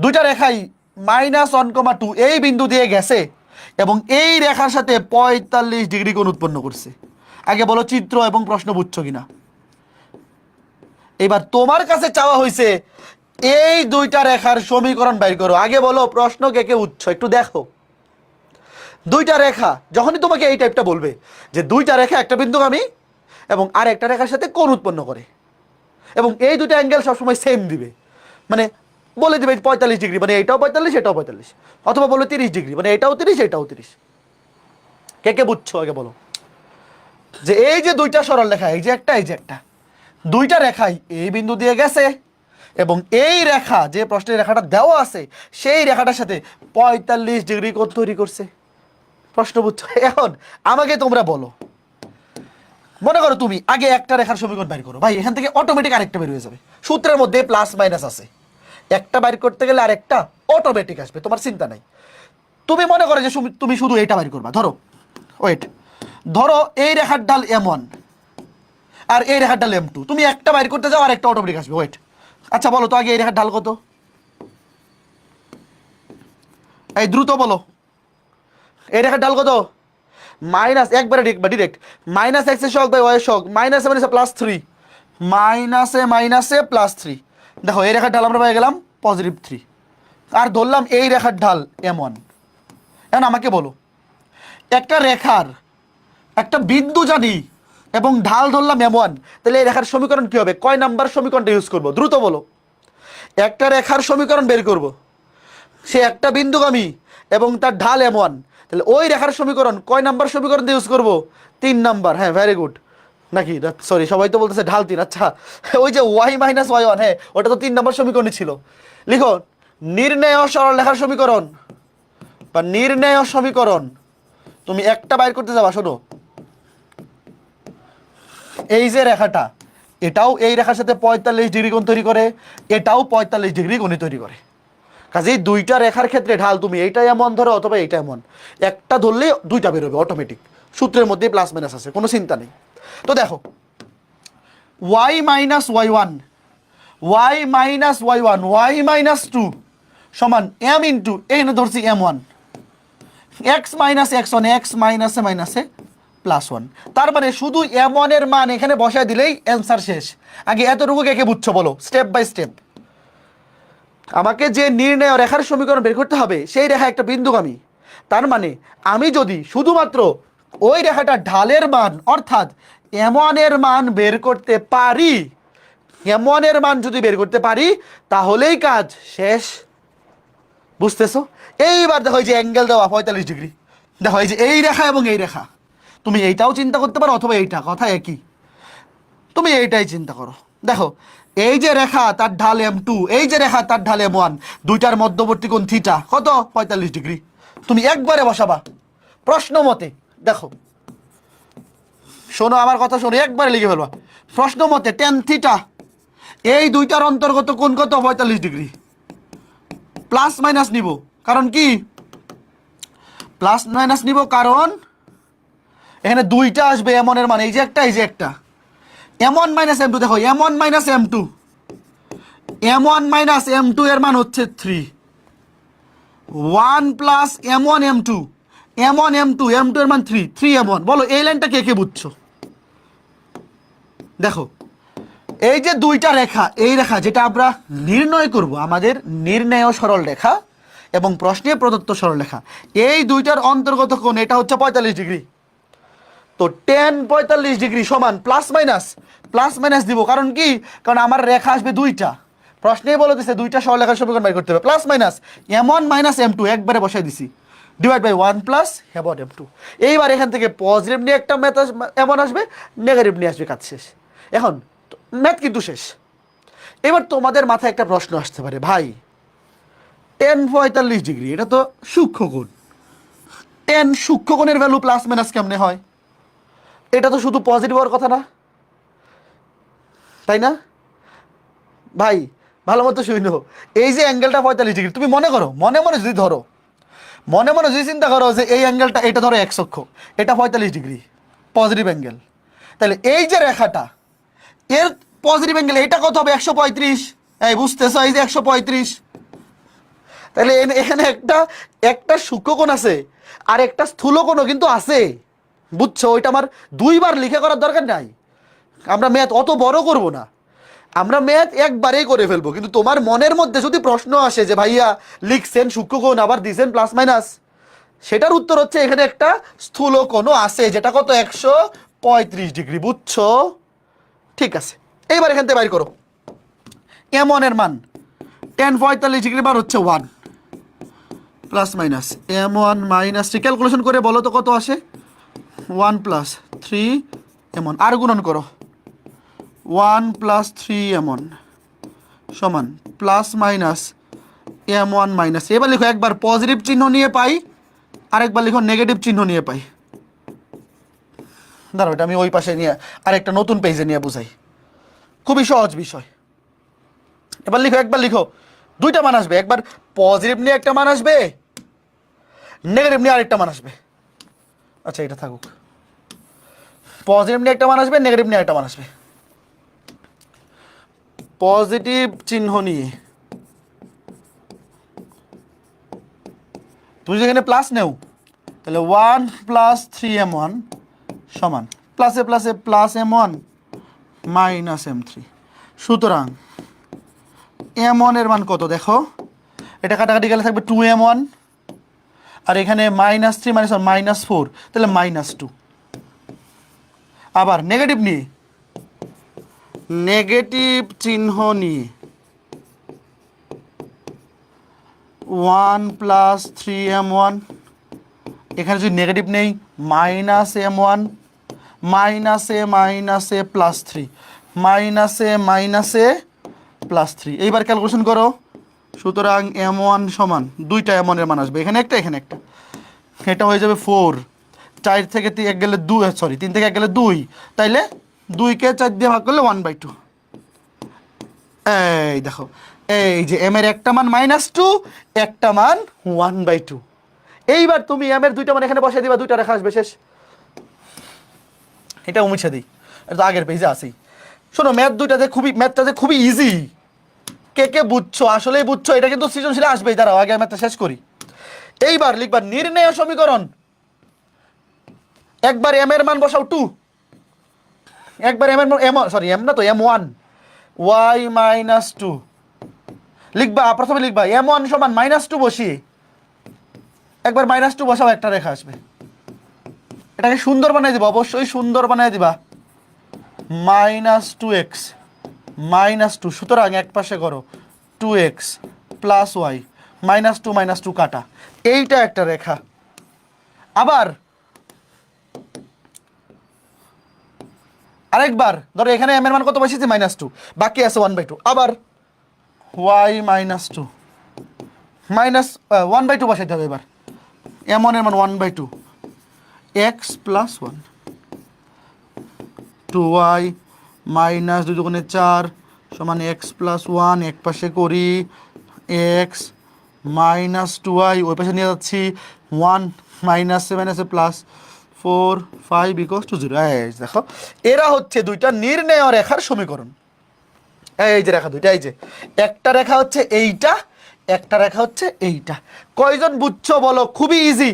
দুইটা রেখাই -1,2 এই বিন্দু দিয়ে গেছে এবং এই রেখার সাথে 45 ডিগ্রি কোণ উৎপন্ন করছে। আগে বলো চিত্র এবং প্রশ্ন বুঝছো কিনা। এবার তোমার কাছে চাওয়া হয়েছে এই দুইটা রেখার সমীকরণ বাইর করো। আগে বলো প্রশ্ন কে কে বুঝছো একটু দেখো। দুইটা রেখা যখনই তোমাকে এই টাইপটা বলবে যে দুইটা রেখা একটা বিন্দুগামী এবং আর একটা রেখার সাথে কোণ উৎপন্ন করে এবং এই দুটো অ্যাঙ্গেল সবসময় সেম দিবে, মানে বলে দিবে 45 ডিগ্রি, মানে এটাও 45 এটাও 45, অথবা বলো 30 ডিগ্রি, মানে এটাও 30 এটাও 30। কে কে বুঝছো আগে বলো। যে এই যে দুইটা সরল রেখা, এই যে একটা এই যে একটা, দুইটা রেখাই এই বিন্দু দিয়ে গেছে এবং এই রেখা যে প্রশ্নের রেখাটা দেওয়া আছে সেই রেখাটার সাথে 45 ডিগ্রি কোণ তৈরি করছে। প্রশ্ন বুঝছো। এখন আমাকে তোমরা বলো, মনে করো তুমি আগে একটা রেখার সমীকরণ বাইর করো, ভাই এখান থেকে অটোমেটিক আরেকটা বের হয়ে যাবে। সূত্রের মধ্যে প্লাস মাইনাস আছে, একটা বাইর করতে গেলে আরেকটা অটোমেটিক আসবে, তোমার চিন্তা নাই। তুমি মনে করো যে তুমি শুধু এটা বাইর করবা। ধরো ওয়েট, ধরো এই রেখার ঢাল m1 আর এই রেখার ঢাল m2, তুমি একটা বাইর করতে যাও আর একটা অটোমেটিক আসবে। ওয়েট, আচ্ছা বলো তো আগে এই রেখার ঢাল কত, এই দ্রুত বলো, এই রেখার ঢাল কত? মাইনাস, একবারে ডিরেক্ট -x এর সহগ বাই y এর সহগ, -+3, -+3। দেখো এই রেখার ঢাল আমরা পেয়ে গেলাম +3 আর ধরলাম এই রেখার ঢাল m1। এখন আমাকে বলো একটা রেখার একটা বিন্দু জানি এবং ঢাল ধরলাম এমন, তাহলে এই রেখার সমীকরণ কি হবে? কয় নাম্বার সমীকরণটা ইউজ করব? দ্রুত বলো। একটা রেখার সমীকরণ বের করব, সে একটা বিন্দুগামী এবং তার ঢাল এমন, তাহলে ওই রেখার সমীকরণ কয় নাম্বার সমীকরণ ইউজ করব? 3 নাম্বার। হ্যাঁ, ভেরি গুড। নাকি সরি, সবাই তো বলতেছে ঢাল 3। আচ্ছা, ওই যে y মাইনাস y1, হ্যাঁ ওটা তো 3 নম্বর সমীকরণই ছিল। লিখো নির্ণেয় সরলরেখার সমীকরণ বা নির্ণেয় সমীকরণ। তুমি একটা বাইর করতে যাবা, শোনো, এই যে রেখাটা, এটাও এই রেখার সাথে 45 ডিগ্রি কোণ তৈরি করে, এটাও 45 ডিগ্রি কোণ তৈরি করে। কাজেই দুইটা রেখার ক্ষেত্রে ঢাল তুমি এইটা এমন ধরো অথবা এইটা এমন, একটা ধরলে দুইটা বেরোবে অটোমেটিক, সূত্রের মধ্যে প্লাস মাইনাস আছে, কোনো চিন্তা নেই। তো দেখো y minus y1, y minus y1, y minus 2 সমান m ইন্টু, এখানে ধরছি m1, x minus x1, x মাইনাসে মাইনাসে প্লাস 1। তার মানে শুধু m1 এর মান এখানে বসায় দিলেই অ্যান্সার শেষ। আগে এতটুকু কে কে বুঝছো বলো, স্টেপ বাই স্টেপ। আমাকে যে নির্ণেয় রেখার সমীকরণ বের করতে হবে, সেই রেখা একটা বিন্দুগামী। তার মানে আমি যদি শুধুমাত্র ওই রেখাটা ঢালের মান অর্থাৎ m1 এর মান বের করতে পারি, m1 এর মান যদি বের করতে পারি, তাহলেই কাজ শেষ। বুঝতেছো? এইবার দেখো এই যে অ্যাঙ্গেল দেওয়া 45 ডিগ্রি, দেখো এই যে এই রেখা এবং এই রেখা, তুমি এইটাও চিন্তা করতে পারো অথবা এইটা, কথা একই, তুমি এইটাই চিন্তা করো। দেখো এই যে রেখা তার ঢাল m2, এই যে রেখা তার ঢাল m1, দুইটার মধ্যবর্তী কোণ থিটা কত? 45 ডিগ্রি। তুমি একবারে বসাবা প্রশ্ন মতে। দেখো শোনো আমার কথা, শোনো, একবারে লিখে ফেলবা প্রশ্ন মতে tan থিটা, এই দুইটার অন্তর্গত কোণ কত? 45 ডিগ্রি। প্লাস মাইনাস নিব, কারণ কি প্লাস মাইনাস নিব? কারণ এখানে দুইটা আসবে m1 এর মান, এই যে একটা, এই যে একটা, m1 মাইনাস m2, দেখো m1 minus m2, m1 minus m2 এর মান হচ্ছে 3, 1 plus m1 m2, m1 m2, m2 এর মান 3, 3m1। বলো এই লাইনটা কে কে বুঝছো? দেখো এই যে দুইটা রেখা, এই রেখা যেটা আমরা নির্ণয় করব, আমাদের নির্ণেয় সরল রেখা এবং প্রশ্নে প্রদত্ত সরল রেখা, এই দুইটার অন্তর্গত কোণ এটা হচ্ছে 45 ডিগ্রি। তো tan 45 ডিগ্রি সমান প্লাস মাইনাস দিব, কারণ কি? কারণ আমার রেখা আসবে দুইটা, প্রশ্নেই বলে দিছে দুইটা সরলরেখার সমীকরণ বের করতে হবে। Plus minus m1 minus m2 একবারে বসাই দিছি, ডিভাইড বাই 1 প্লাস m2। এইবার এখান থেকে পজিটিভ নিয়ে একটা ম্যাথ এমন আসবে, নেগেটিভ নিয়ে আসবে, কাজ শেষ। এখন ম্যাথ কিন্তু শেষ। এবার তোমাদের মাথায় একটা প্রশ্ন আসতে পারে, ভাই tan 45 ডিগ্রি এটা তো সূক্ষ্মকোণ, tan সূক্ষ্মকোণের ভ্যালু প্লাস মাইনাস কেমনে হয়? এটা তো শুধু পজিটিভ হওয়ার কথা না, তাই না ভাই? ভালো মতো শুনো, এই যে অ্যাঙ্গেলটা 45 ডিগ্রি, তুমি মনে করো, মনে মনে যদি ধরো, মনে মনে যদি চিন্তা করো যে এই অ্যাঙ্গেলটা, এটা ধরো x অক্ষ, এটা 45 ডিগ্রি পজিটিভ অ্যাঙ্গেল, তাহলে এই যে রেখাটা এর পজিটিভ অ্যাঙ্গেল এটা কত হবে? 135। এই বুঝতেছো? এই যে 135, তাহলে এখানে একটা সূক্ষ্মকোণ আছে আর একটা স্থূলকোণও কিন্তু আছে। বুঝছো? ওইটা আমার দুইবার লিখে করার দরকার নাই, আমরা ম্যাথ অত বড় করব না, আমরা ম্যাথ একবারেই করে ফেলবো। কিন্তু তোমার মনের মধ্যে যদি প্রশ্ন আসে যে ভাইয়া লিখছেন সূক্ষ্মকোণ আবার দিয়েছেন প্লাস মাইনাস, সেটার উত্তর হচ্ছে এখানে একটা স্থূলকোণও আছে, যেটা কত? 135 ডিগ্রি। বুঝছো? ঠিক আছে, এইবার এখান থেকে বাইর করো m1 এর মান। tan 45 ডিগ্রি মান হচ্ছে 1 plus minus m1 minus 3, calculation করে বলো তো কত আসে? 1 প্লাস 3m1, আর গুণন করো 1 প্লাস 3m1 সমান প্লাস মাইনাস m1 মাইনাস, এবার লিখো একবার পজিটিভ চিহ্ন নিয়ে পাই, আরেকবার লিখো নেগেটিভ চিহ্ন নিয়ে পাই। দাঁড়াও, এটা আমি ওই পাশে নিয়ে আরেকটা নতুন পেজে নিয়ে বুঝাই, খুবই সহজ বিষয়। এবার লিখো, একবার লিখো, দুইটা মান আসবে, একবার পজিটিভ নিয়ে একটা মান আসবে, নেগেটিভ নিয়ে আরেকটা মান আসবে। আচ্ছা এটা থাকুক, পজিটিভ নিয়ে একটা মান আসবে, নেগেটিভ নিয়ে একটা মান আসবে। পজিটিভ চিহ্ন নিয়ে তুমি যেখানে প্লাস নেও, তাহলে 1 প্লাস 3m1 সমান প্লাসে প্লাসে প্লাস m1 মাইনাস m3। সুতরাং m1 এর মান কত? দেখো এটা কাটাকাটি গেলে থাকবে 2m1, আর এখানে -3 -1 -4, তাহলে -2। আবার নেগেটিভ নিয়ে, নেগেটিভ চিহ্ন নিয়ে 1 প্লাস 3m1, এখানে যদি নেগেটিভ নেই -m1 -a +3 -a +3। এইবার ক্যালকুলেশন করো। সুতরাং m1 সমান দুইটা m1 এর মান আসবে, এখানে একটা এখানে একটা, এটা হয়ে যাবে 4। 4 থেকে 1 গেলে 2, সরি 3 থেকে 1 গেলে 2, তাইলে 2কে 4 দিয়ে ভাগ করলে 1/2। এই দেখো, এই যে m এর একটা মান -2, একটা মান 1/2। এইবার তুমি m এর দুইটা মান এখানে বসিয়ে দিবা, দুইটা রেখা আসবে, শেষ। এটা মুছে দিই, এটা তো আগের পেজে আসেই। শোনো, ম্যাথটা যে খুবই ইজি। কে কে বুঝছো, আসলেই বুঝছো? এটা কিন্তু সৃজনশীলে আসবেই। দাঁড়াও আগে ম্যাথটা শেষ করি। এইবার লিখবা নির্ণেয় সমীকরণ। একবার m এর মান বসাও 2, একবার m এর মান m না তো m1 y -2 লিখবা। প্রথমে লিখবা m1 সমান -2 বসিয়ে একবার -2 বসাও, একটা রেখা আসবে। এটাকে সুন্দর বানিয়ে দিবা, অবশ্যই সুন্দর বানিয়ে দিবা। -2x -2, সুতরাং এক পাশে করো 2x প্লাস y, -2 -2 কাটা, এইটা একটা রেখা। আবার আরেকবার ধরো, এখানে m এর মান কত বসিয়েছি -2, বাকি আছে 1/2। আবার y -2 1/2 বসাইতে হবে। এবার m1 এর মান 1/2, x প্লাস 1, 2y -2 দুগুণে 4 সমান x প্লাস 1, এক পাশে করি x -2y, ওই পাশে নিয়ে যাচ্ছি 1 -7 প্লাস 4 5 = 0। এই দেখো, এরা হচ্ছে দুইটা নির্ণেয় রেখার সমীকরণ। এই যে রেখা দুইটা, এই যে একটা রেখা হচ্ছে এইটা, একটা রেখা হচ্ছে এইটা। কয়জন বুঝছো বলো? খুবই ইজি।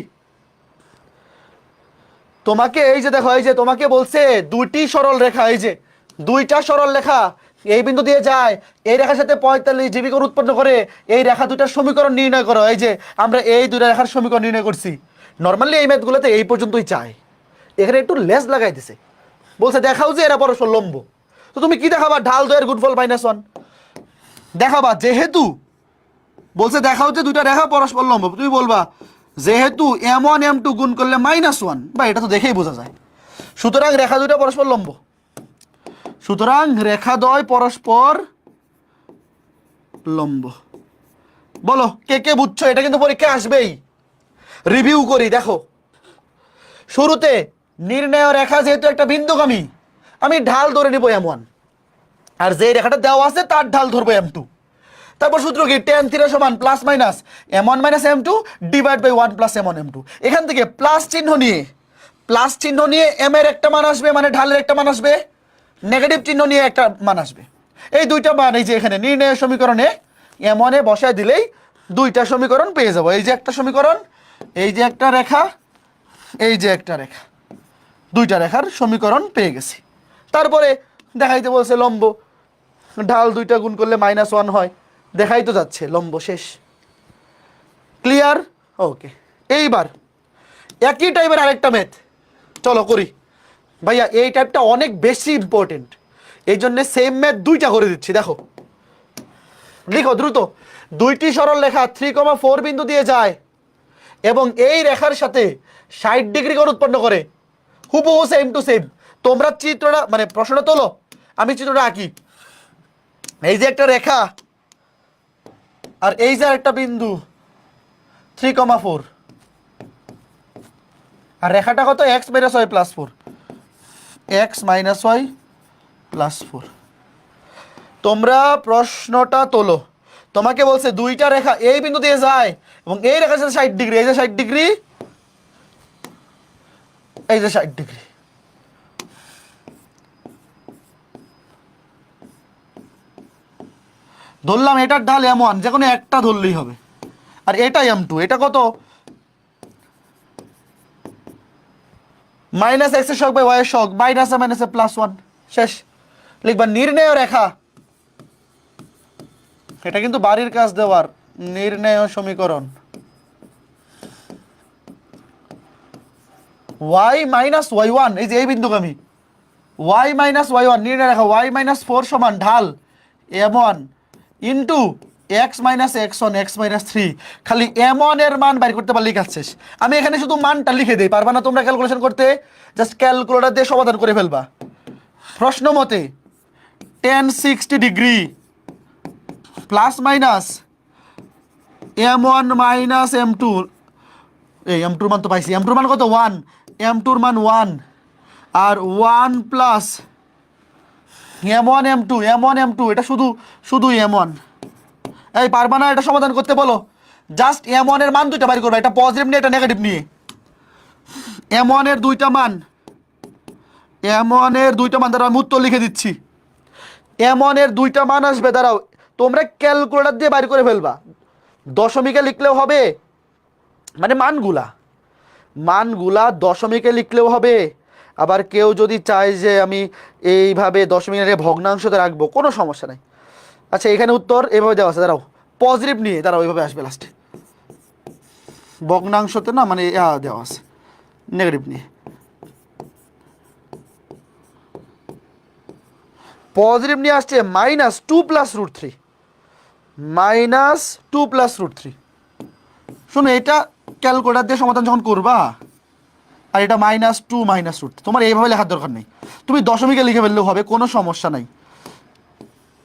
তোমাকে এই যে দেখো, এই যে তোমাকে বলছে দুইটি সরল রেখা, এই যে দুইটা সরল রেখা এই বিন্দু দিয়ে যায়, এই রেখার সাথে 45 ডিগ্রি কোণ উৎপন্ন করে, এই রেখা দুটার সমীকরণ নির্ণয় করো। এই যে আমরা এই দুইটা রেখার সমীকরণ নির্ণয় করছি। নর্মালি এই ম্যাথগুলোতে এই পর্যন্তই চায়, এখানে একটু লেস লাগাই দিছে, বলছে দেখাও যে এরা পরস্পর লম্ব। তো তুমি কি দেখাবা? ঢাল 2 এর গুণফল -1 দেখাবা। যেহেতু বলছে দেখাও যে দুইটা রেখা পরস্পর লম্ব, তুমি বলবা যেহেতু m1 m2 গুণ করলে -1, বা এটা তো দেখেই বোঝা যায়। সুতরাং রেখা দুইটা পরস্পর লম্ব, সুতরাং রেখা দ্বয় পরস্পর লম্ব। বলো কে কে বুঝছো? এটা কিন্তু পরীক্ষা আসবেই। রিভিউ করি, দেখো শুরুতে নির্ণেয় রেখা যেহেতু একটা বিন্দুগামী, আমি ঢাল ধরে নিব m1, আর যে রেখাটা দেওয়া আছে তার ঢাল ধরবো m2। তারপর সূত্র কি? tan θ সমান plus minus m1 - m2 divide by 1 + m1 m2। এখান থেকে প্লাস চিহ্ন নিয়ে m এর একটা মান আসবে, মানে ঢালের একটা মান আসবে, নেগেটিভ চিহ্ন নিয়ে একটা মান আসবে। এই দুইটা মান এই যে এখানে নির্ণয় সমীকরণে m1 এ বসায় দিলেই দুইটা সমীকরণ পেয়ে যাবো। এই যে একটা সমীকরণ, এই যে একটা রেখা, এই যে একটা রেখা, দুইটা রেখার সমীকরণ পেয়ে গেছি। তারপরে দেখাইতে বলছে লম্ব, ঢাল দুইটা গুণ করলে -1 হয়, দেখাই তো যাচ্ছে লম্ব, শেষ। ক্লিয়ার? ওকে। এইবার একই টাইপের আরেকটা ম্যাথ চলো করি। ভাইয়া এই টাইপটা অনেক বেশি ইম্পর্টেন্ট, এই জন্য সেম ম্যাথ দুইটা করে দিচ্ছি। দেখো লিখো দ্রুত। দুইটি সরল রেখা 3,4 বিন্দু দিয়ে যায় এবং এই রেখার সাথে 60 ডিগ্রি কোণ উৎপন্ন করে, হুবহু সেম টু সেম। তোমরা চিত্রটা মানে প্রশ্নটা তোলো, আমি চিত্রটা আঁকি। এই যে একটা রেখা, আর এই যে একটা বিন্দু 3,4, আর রেখাটা কত? x - y + 4, x - y + 4। তোমরা প্রশ্নটা তোলো। তোমাকে বলছে দুইটা রেখা এই বিন্দু দিয়ে যায় এবং এই রেখার সাথে 60 ডিগ্রি, এই যে 60 ডিগ্রি, এই যে 60 ডিগ্রি। ধরলাম এটার ঢাল m1, যে কোনো একটা ধরলেই হবে, আর এটা m2, এটা কত? -x এর শক বাই y এর শক, -a +1, শেষ। লিখবা নির্ণেয় রেখা, এটা কিন্তু বাড়ির কাজ দেওয়ার, নির্ণেয় সমীকরণ y - y1, এই যে এই বিন্দুগামী, ওয়াই মাইনাস ওয়াই ওয়ান নিয়ে রাখা ওয়াই মাইনাস ফোর সমান ঢাল M one into X minus X one X minus three. খালি এম ওয়ানের মান বাইর করতে পারলেই কাজ শেষ। আমি এখানে শুধু মানটা লিখে দিই, পারবা না তোমরা ক্যালকুলেশন করতে? জাস্ট ক্যালকুলেটর দিয়ে সমাধান করে ফেলবা। প্রশ্ন মতে tan 60 degree plus minus M one minus M two, এই এম টুর মান তো পাইছি, এম টুর মান কত? ওয়ান, এম টুর মান ওয়ান, আর one plus M one M two, M one M two, এটা শুধু শুধু এম ওয়ান। এই পারবা না এটা সমাধান করতে? বলো। জাস্ট এম ওয়ানের মান দুইটা বাইর করবে, এটা পজিটিভ নিয়ে এটা নেগেটিভ নিয়ে। এম ওয়ানের দুইটা মান, এম ওয়ানের দুইটা মান, দ্বারা আমি উত্তর লিখে দিচ্ছি। এম ওয়ানের দুইটা মান আসবে, দাঁড়াও তোমরা ক্যালকুলেটর দিয়ে বাইর করে ফেলবা। দশমিকে লিখলেও হবে, মানে মানগুলা মানগুলা দশমিকে লিখলেও হবে। আবার কেউ যদি চায় যে আমি এইভাবে দশমিকের ভগ্নাংশতে রাখবো, কোনো সমস্যা নাই। আচ্ছা এখানে উত্তর এভাবে দেওয়া আছে, দাঁড়াও পজিটিভ নিয়ে, দাঁড়াও এইভাবে আসবে লাস্টে। ভগ্নাংশতে না, মানে দেওয়া আছে নেগেটিভ নিয়ে। পজিটিভ নিয়ে আসছে minus two plus root three, minus two plus root three. শোনো, এটা ক্যালকুলেটর দিয়ে সমাধান যখন করবা, আর এটা মাইনাস টু মাইনাস রুট, তোমার এইভাবে লেখার দরকার নেই, তুমি দশমিকে লিখে ফেললেও হবে, কোনো সমস্যা নাই।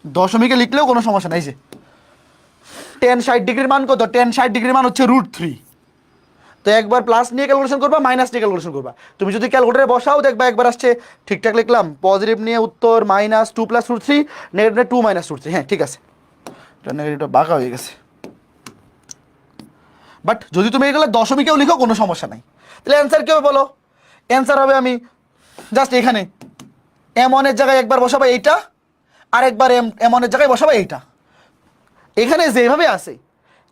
দশমিকে লিখলেও কোনো সমস্যা নাই। যে টেন 60 ডিগ্রির মান কত? টেন 60 ডিগ্রির মান হচ্ছে রুট থ্রি। তো একবার প্লাস নিয়ে ক্যালকুলেশন করবা, মাইনাস নিয়ে ক্যালকুলেশন করবা। তুমি যদি ক্যালকুলেটরে বসাও দেখবা একবার আসছে ঠিকঠাক লিখলাম। পজিটিভ নিয়ে উত্তর minus two plus root three, negative নিয়ে টু মাইনাস রুট থ্রি। হ্যাঁ ঠিক আছে, এটা নেগেটিভটা বাঁকা হয়ে গেছে। বাট যদি তুমি এগুলো দশমিকেও লিখো কোনো সমস্যা নাই। তাহলে অ্যান্সার কী হবে বলো? অ্যান্সার হবে, আমি জাস্ট এখানে এম ওয়ানের জায়গায় একবার বসাবো এইটা, আর একবার এম ওয়ানের জায়গায় বসাবো এইটা। এখানে যেভাবে আছে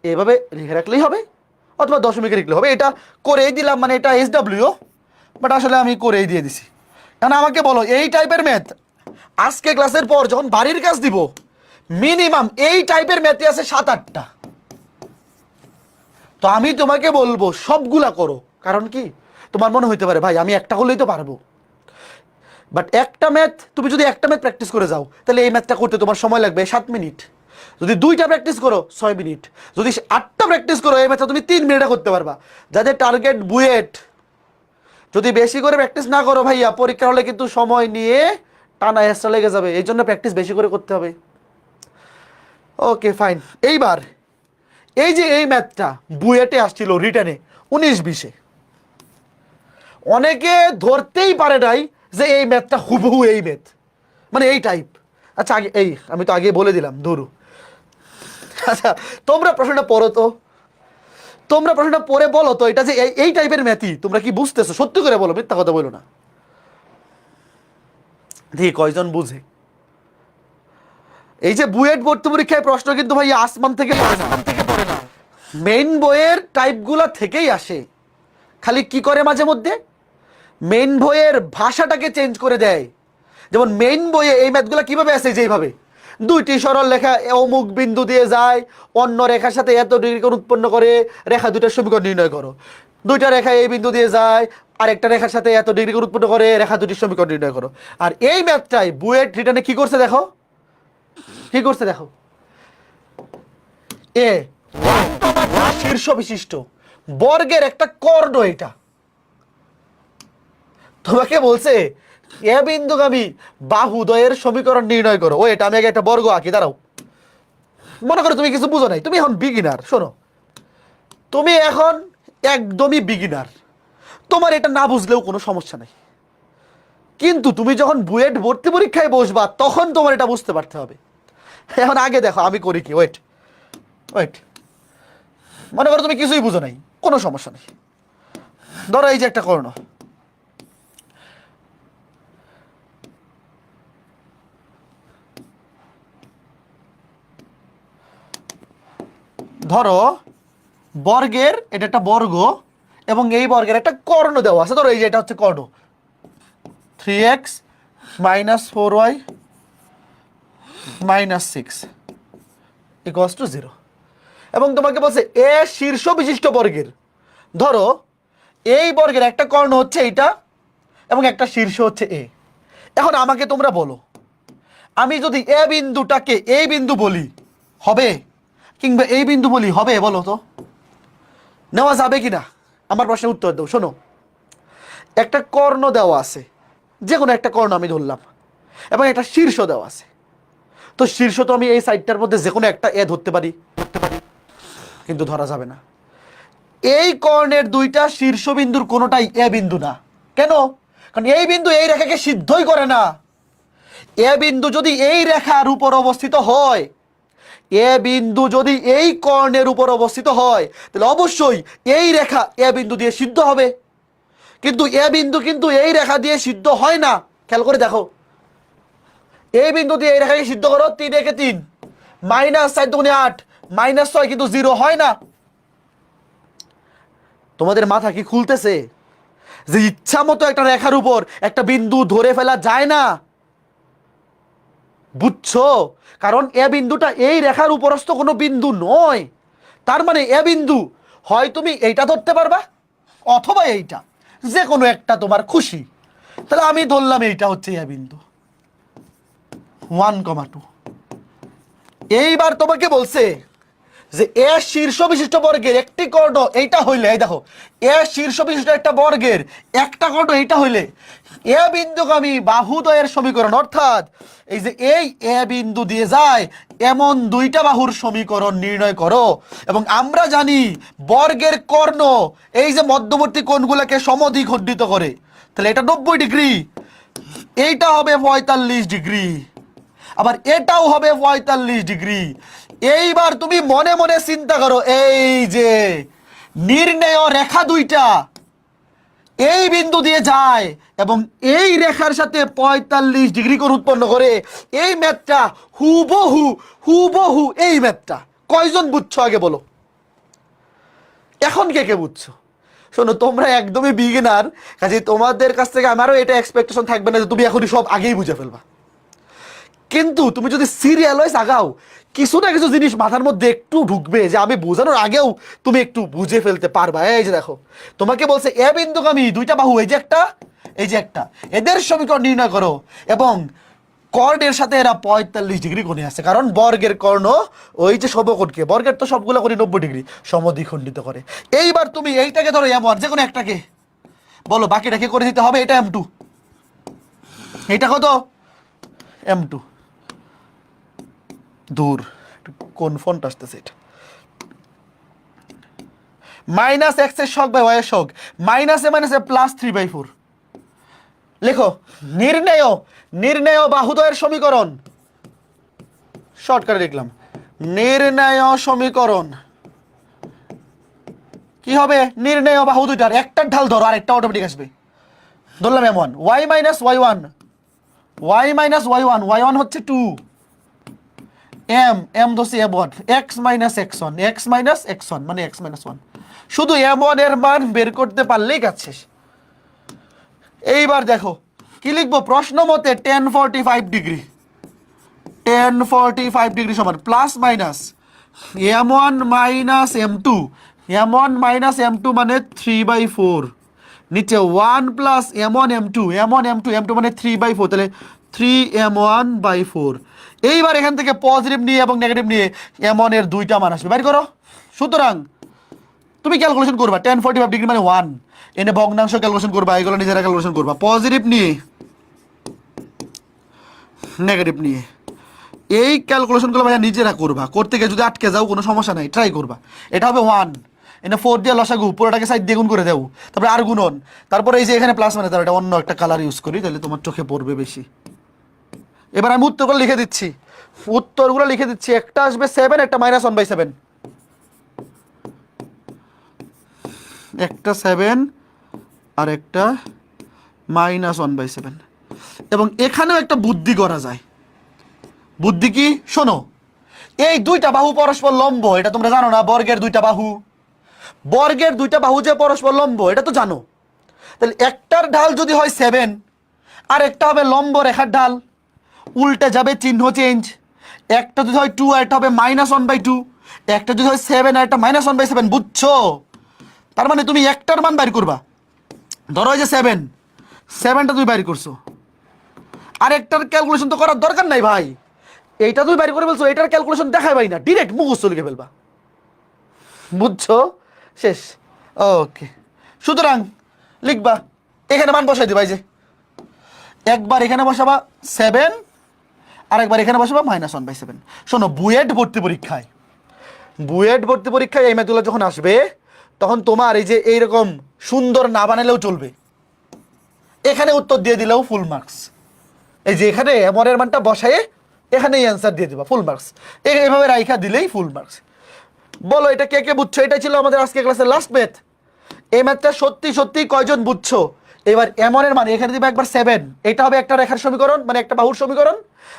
এভাবে লিখে রাখলেই হবে, অথবা দশমিকে লিখলে হবে। এটা করেই দিলাম, মানে এটা SW, বাট আসলে আমি করেই দিয়ে দিছি। কারণ আমাকে বলো এই টাইপের ম্যাথ আজকে ক্লাসের পর যখন বাড়ির কাজ দিব, মিনিমাম এই টাইপের ম্যাথই আছে 7-8টা। তো আমি তোমাকে বলবো সবগুলা করো। কারণ কি, তোমার মনে হইতে পারে ভাই আমি একটা করলেই তো পারবো, বাট একটা ম্যাথ তুমি যদি একটা ম্যাথ প্র্যাকটিস করে যাও, তাহলে এই ম্যাথটা করতে তোমার সময় লাগবে 7 মিনিট। যদি দুইটা প্র্যাকটিস করো 6 মিনিট, যদি 8টা প্র্যাকটিস করো এই ম্যাথটা তুমি 3 মিনিটে করতে পারবা। যাদের টার্গেট বুয়েট, যদি বেশি করে প্র্যাকটিস না করো ভাইয়া, পরীক্ষা হলে কিন্তু সময় নিয়ে টানা এক্সট্রা লেগে যাবে। এই জন্য প্র্যাকটিস বেশি করে করতে হবে। Okay fine. এইবার এই যে এই ম্যাথটা বুয়েটে আসছিল রিটার্নে 19-20-এ, অনেকে ধরতেই পারে নাই যে এই ম্যাথটা হুবহু এই ম্যাথ, মানে এই টাইপ। আচ্ছা আগে এই আমি তো আগে বলে দিলাম ধরু। আচ্ছা তোমরা প্রশ্নটা পড়ো তো, তোমরা প্রশ্নটা পড়ে বলো তো এটা যে এই টাইপের ম্যাথই, তোমরা কি বুঝতেছো? সত্যি করে বলো, মিথ্যা কথা বলো না। দেখি কয়জন বুঝে। এই যে বুয়েট ভর্তি পরীক্ষায় প্রশ্ন কিন্তু ভাই আসমান থেকে পড়ে না, মেইন বইয়ের টাইপগুলা থেকেই আসে। খালি কি করে মাঝে মধ্যে মেইন বইয়ের ভাষাটাকে চেঞ্জ করে দেয়। যেমন মেইন বইয়ে এই ম্যাথগুলো কিভাবে আসে, যেইভাবে দুইটি সরল রেখা অমুক বিন্দু দিয়ে যায়, অন্য রেখার সাথে এত ডিগ্রি কোণ উৎপন্ন করে রেখা দুটার সমীকরণ নির্ণয় করো। দুইটা রেখা এই বিন্দু দিয়ে যায়, আরেকটা রেখার সাথে এত ডিগ্রি কোণ উৎপন্ন করে রেখা দুটির সমীকরণ নির্ণয় করো। আর এই ম্যাথটাই বুয়েট রিটার্নে কি করছে দেখো, কি করছে দেখো, এ শীর্ষ বিশিষ্ট বর্গের একটা কর্ণ, এটা তোমাকে বলছে এ বিন্দুগামী বাহুদ্বয়ের সমীকরণ নির্ণয় করো। ও এটা আমি আগে একটা বর্গ আঁকি, দাঁড়াও। মনে করো তুমি কিছু বুঝো নাই, তুমি এখন বিগিনার। শোনো, তুমি এখন একদমই বিগিনার, তোমার এটা না বুঝলেও কোনো সমস্যা নাই। কিন্তু তুমি যখন বুয়েট ভর্তি পরীক্ষায় বসবা তখন তোমার এটা বুঝতে পারতে হবে। এখন আগে দেখো আমি করি কি। ওয়েট ওয়েট, মনে করো তুমি কিছুই বুঝো নাই, কোনো সমস্যা নেই। ধরো এই যে একটা কর্ণ, ধরো বর্গের এটা একটা বর্গ এবং এই বর্গের একটা কর্ণ দেওয়া আছে। ধরো এই যে এটা হচ্ছে কর্ণ, 3x - 4y - 6 = 0। এবং তোমাকে বলছে এ শীর্ষ বিশিষ্ট বর্গের, ধরো এই বর্গের একটা কর্ণ হচ্ছে এইটা এবং একটা শীর্ষ হচ্ছে এ, এখন আমাকে তোমরা বলো, আমি যদি এ বিন্দুটাকে এই বিন্দু বলি হবে, কিংবা এই বিন্দু বলি হবে? বলো তো, নেওয়া যাবে কিনা? আমার প্রশ্নের উত্তর দাও। শোনো, একটা কর্ণ দেওয়া আছে, যে কোনো একটা কর্ণ আমি ধরলাম, এবং একটা শীর্ষ দেওয়া আছে। তো শীর্ষ তো আমি এই সাইডটার মধ্যে যে কোনো একটা এ ধরতে পারি, কিন্তু ধরা যাবে না। এই কর্ণের দুইটা শীর্ষবিন্দুর কোনোটাই এ বিন্দু না। কেন? কারণ এই বিন্দু এই রেখাকে সিদ্ধই করে না। এ বিন্দু যদি এই রেখার উপর অবস্থিত হয়, এ বিন্দু যদি এই কর্ণের উপর অবস্থিত হয়, তাহলে অবশ্যই এই রেখা এ বিন্দু দিয়ে সিদ্ধ হবে। কিন্তু এ বিন্দু কিন্তু এই রেখা দিয়ে সিদ্ধ হয় না। খেয়াল করে দেখো, এই বিন্দু দিয়ে এই রেখাকে সিদ্ধ করো, 3 একে 3, -4 দুগুণে 8, -6, কিন্তু 0 হয় না। তোমাদের মাথা কি খুলতেছে যে ইচ্ছা মতো একটা রেখার উপর একটা বিন্দু ধরে ফেলা যায় না? বুঝছো? কারণ এ বিন্দুটা এই রেখার উপরস্থ কোনো বিন্দু নয়। তার মানে এ বিন্দু হয় তুমি এইটা ধরতে পারবা, অথবা এইটা, যে কোনো একটা তোমার খুশি। তাহলে আমি ধরলাম এইটা হচ্ছে এ বিন্দু 1,2। এইবার তোমাকে বলছে যে এ শীর্ষ বিশিষ্ট বর্গের একটি কর্ণ এইটা হইলে, এই দেখো, এ শীর্ষ বিশিষ্ট একটা বর্গের একটা কর্ণ এইটা হইলে এ বিন্দুগামী বাহুদ্বয়ের সমীকরণ, অর্থাৎ এই যে এই এ বিন্দু দিয়ে যায় এমন দুইটা বাহুর সমীকরণ নির্ণয় করো। এবং আমরা জানি বর্গের কর্ণ এই যে মধ্যবর্তী কোণগুলোকে সমদ্বিখণ্ডিত করে, তাহলে এটা 90 ডিগ্রি, এইটা হবে 45 ডিগ্রি, আবার এটাও হবে 45 ডিগ্রি। এইবার তুমি মনে মনে চিন্তা করো, এই যে নির্ণেয় রেখা দুইটা এই বিন্দু দিয়ে যায় এবং এই রেখার সাথে 45 ডিগ্রি কোণ উৎপন্ন করে, এই ম্যাথটা হুবহু হুবহু এই ম্যাথটা কয়জন বুঝছো আগে বলো? এখন কে কে বুঝছো? শোনো, তোমরা একদমই বিগিনার, কাজে তোমাদের কাছ থেকে আমারও এটা এক্সপেকটেশন থাকবে না যে তুমি এখনই সব আগেই বুঝে ফেলবা। কিন্তু তুমি যদি সিরিয়াল ওয়াইজ আগাও, কিছু না কিছু জিনিস মাথার মধ্যে একটু ঢুকবে, যে আমি বোঝানোর আগেও তুমি একটু বুঝে ফেলতে পারবা। এই যে দেখো, তোমাকে বলছে এ বিন্দুগামী দুইটা বাহু, এই যে একটা, এই যে একটা, এদের সমীকরণ নির্ণয় করো এবং কর্ণের সাথে এরা 45 ডিগ্রি কোণে আছে, কারণ বর্গের কর্ণ ওই যে সমকোণকে, বর্গের তো সবগুলো কোণই 90 ডিগ্রি, সমদ্বিখণ্ডিত করে। এইবার তুমি এইটাকে ধরো এমন যে কোনো একটাকে, বলো বাকিটাকে করে দিতে হবে। এটা M2, এটা কত? M2। দূর, কোন ফন্ট আসতেছে এটা? -x এর শক বাই y এর শক, মাইনাসে মাইনাসে +3/4। লেখো, নির্ণেয় বাহুদ্বয়ের সমীকরণ, শর্টকাটে লিখলাম, নির্ণেয় সমীকরণ কি হবে? নির্ণেয় বাহু দুইটার একটার ঢাল ধরো, আর একটা অটোমেটিক আসবে। ধরলাম M1, y - y1, y হচ্ছে 2, m ধরছি M1, x - x1, x - মানে x - 1। শুধু M1 এর মান বের করতে পারলেই কাজ শেষ। এইবার দেখো কি লিখবো, প্রশ্ন মতে tan 45 ডিগ্রি, tan 45 ডিগ্রি সমান plus minus M1 - M2, M1 - M2 মানে 3/4, নিচে 1 প্লাস M1 M2, M2 মানে 3/4, তাহলে 3M1/4। এইবার এখান থেকে পজিটিভ নিয়ে এবং নেগেটিভ নিয়ে M1 এর দুইটা মান আসবে, বাইর করো। সুতরাং তুমি ক্যালকুলেশন করবা, tan 45 ডিগ্রি মানে 1, এনে ভগ্নাংশ ক্যালকুলেশন করবা, এগুলো নিজেরা ক্যালকুলেশন করবা, পজিটিভ নিয়ে নেগেটিভ নিয়ে এই ক্যালকুলেশনগুলো ভাইয়া নিজেরা করবা। করতে গিয়ে যদি আটকে যাও কোনো সমস্যা নাই, ট্রাই করবা। এটা হবে 1, এনে 4 দিয়ে লসাগু, পুরোটাকে সাইড দিয়ে গুণ করে দেও, তারপরে আর গুণন, তারপরে এই যে এখানে প্লাস মানে, তার এটা অন্য একটা কালার ইউজ করি, তাহলে তোমার চোখে পড়বে বেশি। এবার আমি উত্তরগুলো লিখে দিচ্ছি, একটা আসবে 7, একটা -1/7, একটা 7 আর একটা -1/7। এবং এখানেও একটা বুদ্ধি করা যায়। বুদ্ধি কি? শোনো, এই দুইটা বাহু পরস্পর লম্ব, এটা তোমরা জানো না? বর্গের দুইটা বাহু যে পরস্পর লম্ব, এটা তো জানো। তাহলে একটার ঢাল যদি হয় 7 আর একটা হবে লম্ব রেখার ঢাল, উল্টে যাবে, চিহ্ন চেঞ্জ। একটা যদি হয় 2 আর একটা হবে -1/2, একটা যদি হয় 7 আর একটা -1/7, বুঝছো? তার মানে তুমি একটার মান বাইর করবা, ধরো এই যে 7টা তুমি বাইর করছো, আরেকটার ক্যালকুলেশন তো করার দরকার নাই ভাই, এইটা তুমি বাইরে করে বলছো, এটার ক্যালকুলেশন দেখাই ভাই না, ডিরেক্ট মুখস্থ লিখে ফেলবা, বুঝছো? শেষ। ওকে, সুতরাং লিখবা, এখানে মান বসাই দিবা, এই যে একবার এখানে বসাবা 7, আর একবার এখানে বসাবা -1/7। শোনো, বুয়েট ভর্তি পরীক্ষায় এই ম্যাথগুলো যখন আসবে, তখন তোমার এই যে এইরকম সুন্দর না বানালেও চলবে, এখানে উত্তর দিয়ে দিলেও ফুল মার্কস। এই যে এখানে এমরের মানটা বসায়ে এখানেই অ্যান্সার দিয়ে দিবা, ফুল মার্কস। এইভাবে রাইখা দিলেই ফুল মার্কস। বলো এটা কে কে বুঝছো? এটাই ছিল আমাদের আজকে ক্লাসের লাস্ট ম্যাথ। এই ম্যাথটা সত্যি সত্যি কয়জন বুঝছো? এবার এমনের মানে এখানে দিবা একবার 7, এটা হবে একটা রেখার সমীকরণ, মানে একটা বাহুর সমীকরণ।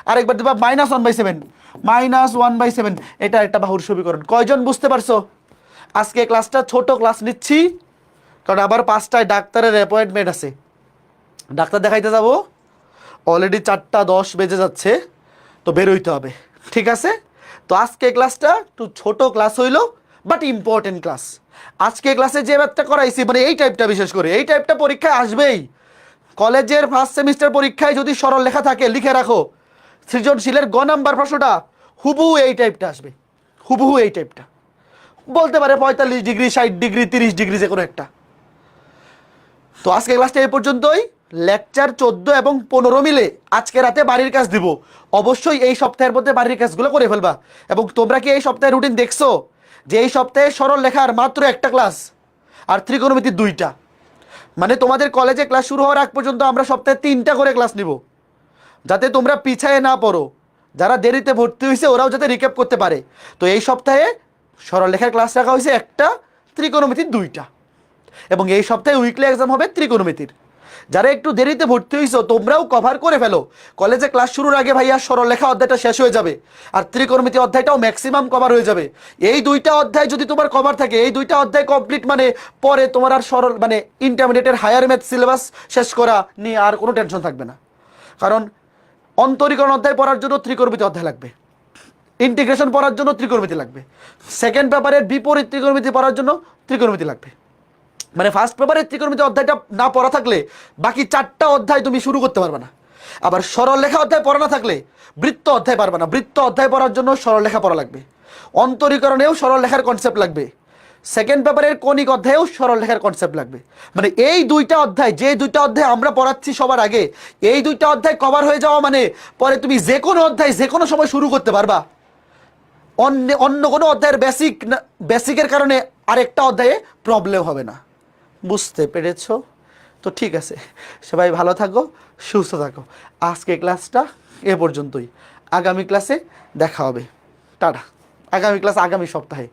আর একবার দিবা -1/7, -1/7, এটা একটা বাহুর সমীকরণ। কয়জন বুঝতে পারছো? আজকে ক্লাসটা ছোট ক্লাস নিচ্ছি, কারণ আবার 5টায় ডাক্তারের অ্যাপয়েন্টমেন্ট আছে, ডাক্তার দেখাইতে যাব। অলরেডি 4:10 বেজে যাচ্ছে, তো বের হইতে হবে, ঠিক আছে? তো আজকে ক্লাসটা একটু ছোট ক্লাস হইলো, বাট ইম্পর্টেন্ট ক্লাস। আজকে ক্লাসে যে ম্যাথটা করাইছি, মানে এই টাইপটা, বিশেষ করে এই টাইপটা পরীক্ষায় আসবেই। কলেজের ফার্স্ট সেমিস্টার পরীক্ষায় যদি সরল লেখা থাকে, লিখে রাখো, সৃজনশীলের গ নাম্বার প্রশ্নটা হুবহু এই টাইপটা আসবে, হুবহু এই টাইপটা। বলতে পারে 45 ডিগ্রি, 60 ডিগ্রি, 30 ডিগ্রি, যে কোনো একটা। তো আজকে ক্লাসটা এই পর্যন্তই। লেকচার 14 এবং 15 মিলে আজকে রাতে বাড়ির কাজ দিব। অবশ্যই এই সপ্তাহের মধ্যে বাড়ির কাজগুলো করে ফেলবা। এবং তোমরা কি এই সপ্তাহে রুটিন দেখছো যে এই সপ্তাহে সরল লেখার মাত্র একটা ক্লাস আর ত্রিকোণমিতির 2টা? মানে তোমাদের কলেজে ক্লাস শুরু হওয়ার আগ পর্যন্ত আমরা সপ্তাহে 3টা করে ক্লাস নিব, যাতে তোমরা পিছায়ে না পড়ো। যারা দেরিতে ভর্তি হয়েছে ওরাও যাতে রিক্যাপ করতে পারে। তো এই সপ্তাহে সরল লেখার ক্লাস রাখা হয়েছে একটা, ত্রিকোণমিতির 2টা। এবং এই সপ্তাহে উইকলি এক্সাম হবে ত্রিকোণমিতির। যারা একটু দেরিতে ভর্তি হয়েছো তোমরাও কভার করে ফেলো। কলেজে ক্লাস শুরুর আগে ভাইয়া সরলরেখা অধ্যায়টা শেষ হয়ে যাবে, আর ত্রিকোণমিতি অধ্যায়টাও ম্যাক্সিমাম কভার হয়ে যাবে। এই 2টা অধ্যায় যদি তোমার কভার থাকে, এই 2টা অধ্যায় কমপ্লিট, মানে পরে তোমার আর সরল মানে ইন্টারমিডিয়েটের হায়ার ম্যাথ সিলেবাস শেষ করা নিয়ে আর কোনো টেনশন থাকবে না। কারণ অন্তরীকরণ অধ্যায় পড়ার জন্য ত্রিকোণমিতি অধ্যায় লাগবে, ইন্টিগ্রেশন পড়ার জন্য ত্রিকোণমিতি লাগবে, সেকেন্ড পেপারের বিপরীত ত্রিকোণমিতি পড়ার জন্য ত্রিকোণমিতি লাগবে। মানে ফার্স্ট পেপারের ত্রিকোণমিতি অধ্যায়টা না পড়া থাকলে বাকি 4টা অধ্যায় তুমি শুরু করতে পারবে না। আবার সরলরেখা অধ্যায় পড়া না থাকলে বৃত্ত অধ্যায় পারবে না। বৃত্ত অধ্যায় পড়ার জন্য সরলরেখা পড়া লাগবে, অন্তরীকরণেও সরলরেখার কনসেপ্ট লাগবে, সেকেন্ড পেপারের কণিক অধ্যায়েও সরলরেখার কনসেপ্ট লাগবে। মানে এই 2টা অধ্যায়, যে 2টা অধ্যায় আমরা পড়াচ্ছি সবার আগে, এই 2টা অধ্যায় কভার হয়ে যাওয়া মানে পরে তুমি যে কোনো অধ্যায় যে কোনো সময় শুরু করতে পারবা। অন্য কোনো অধ্যায়ের বেসিকের কারণে আরেকটা অধ্যায়ে প্রবলেম হবে না। বুঝতে পেরেছো? তো ঠিক আছে, সবাই ভালো থাকো, সুস্থ থাকো। আজকে ক্লাসটা এ পর্যন্তই, আগামী ক্লাসে দেখা হবে। টাটা। আগামী ক্লাস আগামী সপ্তাহে।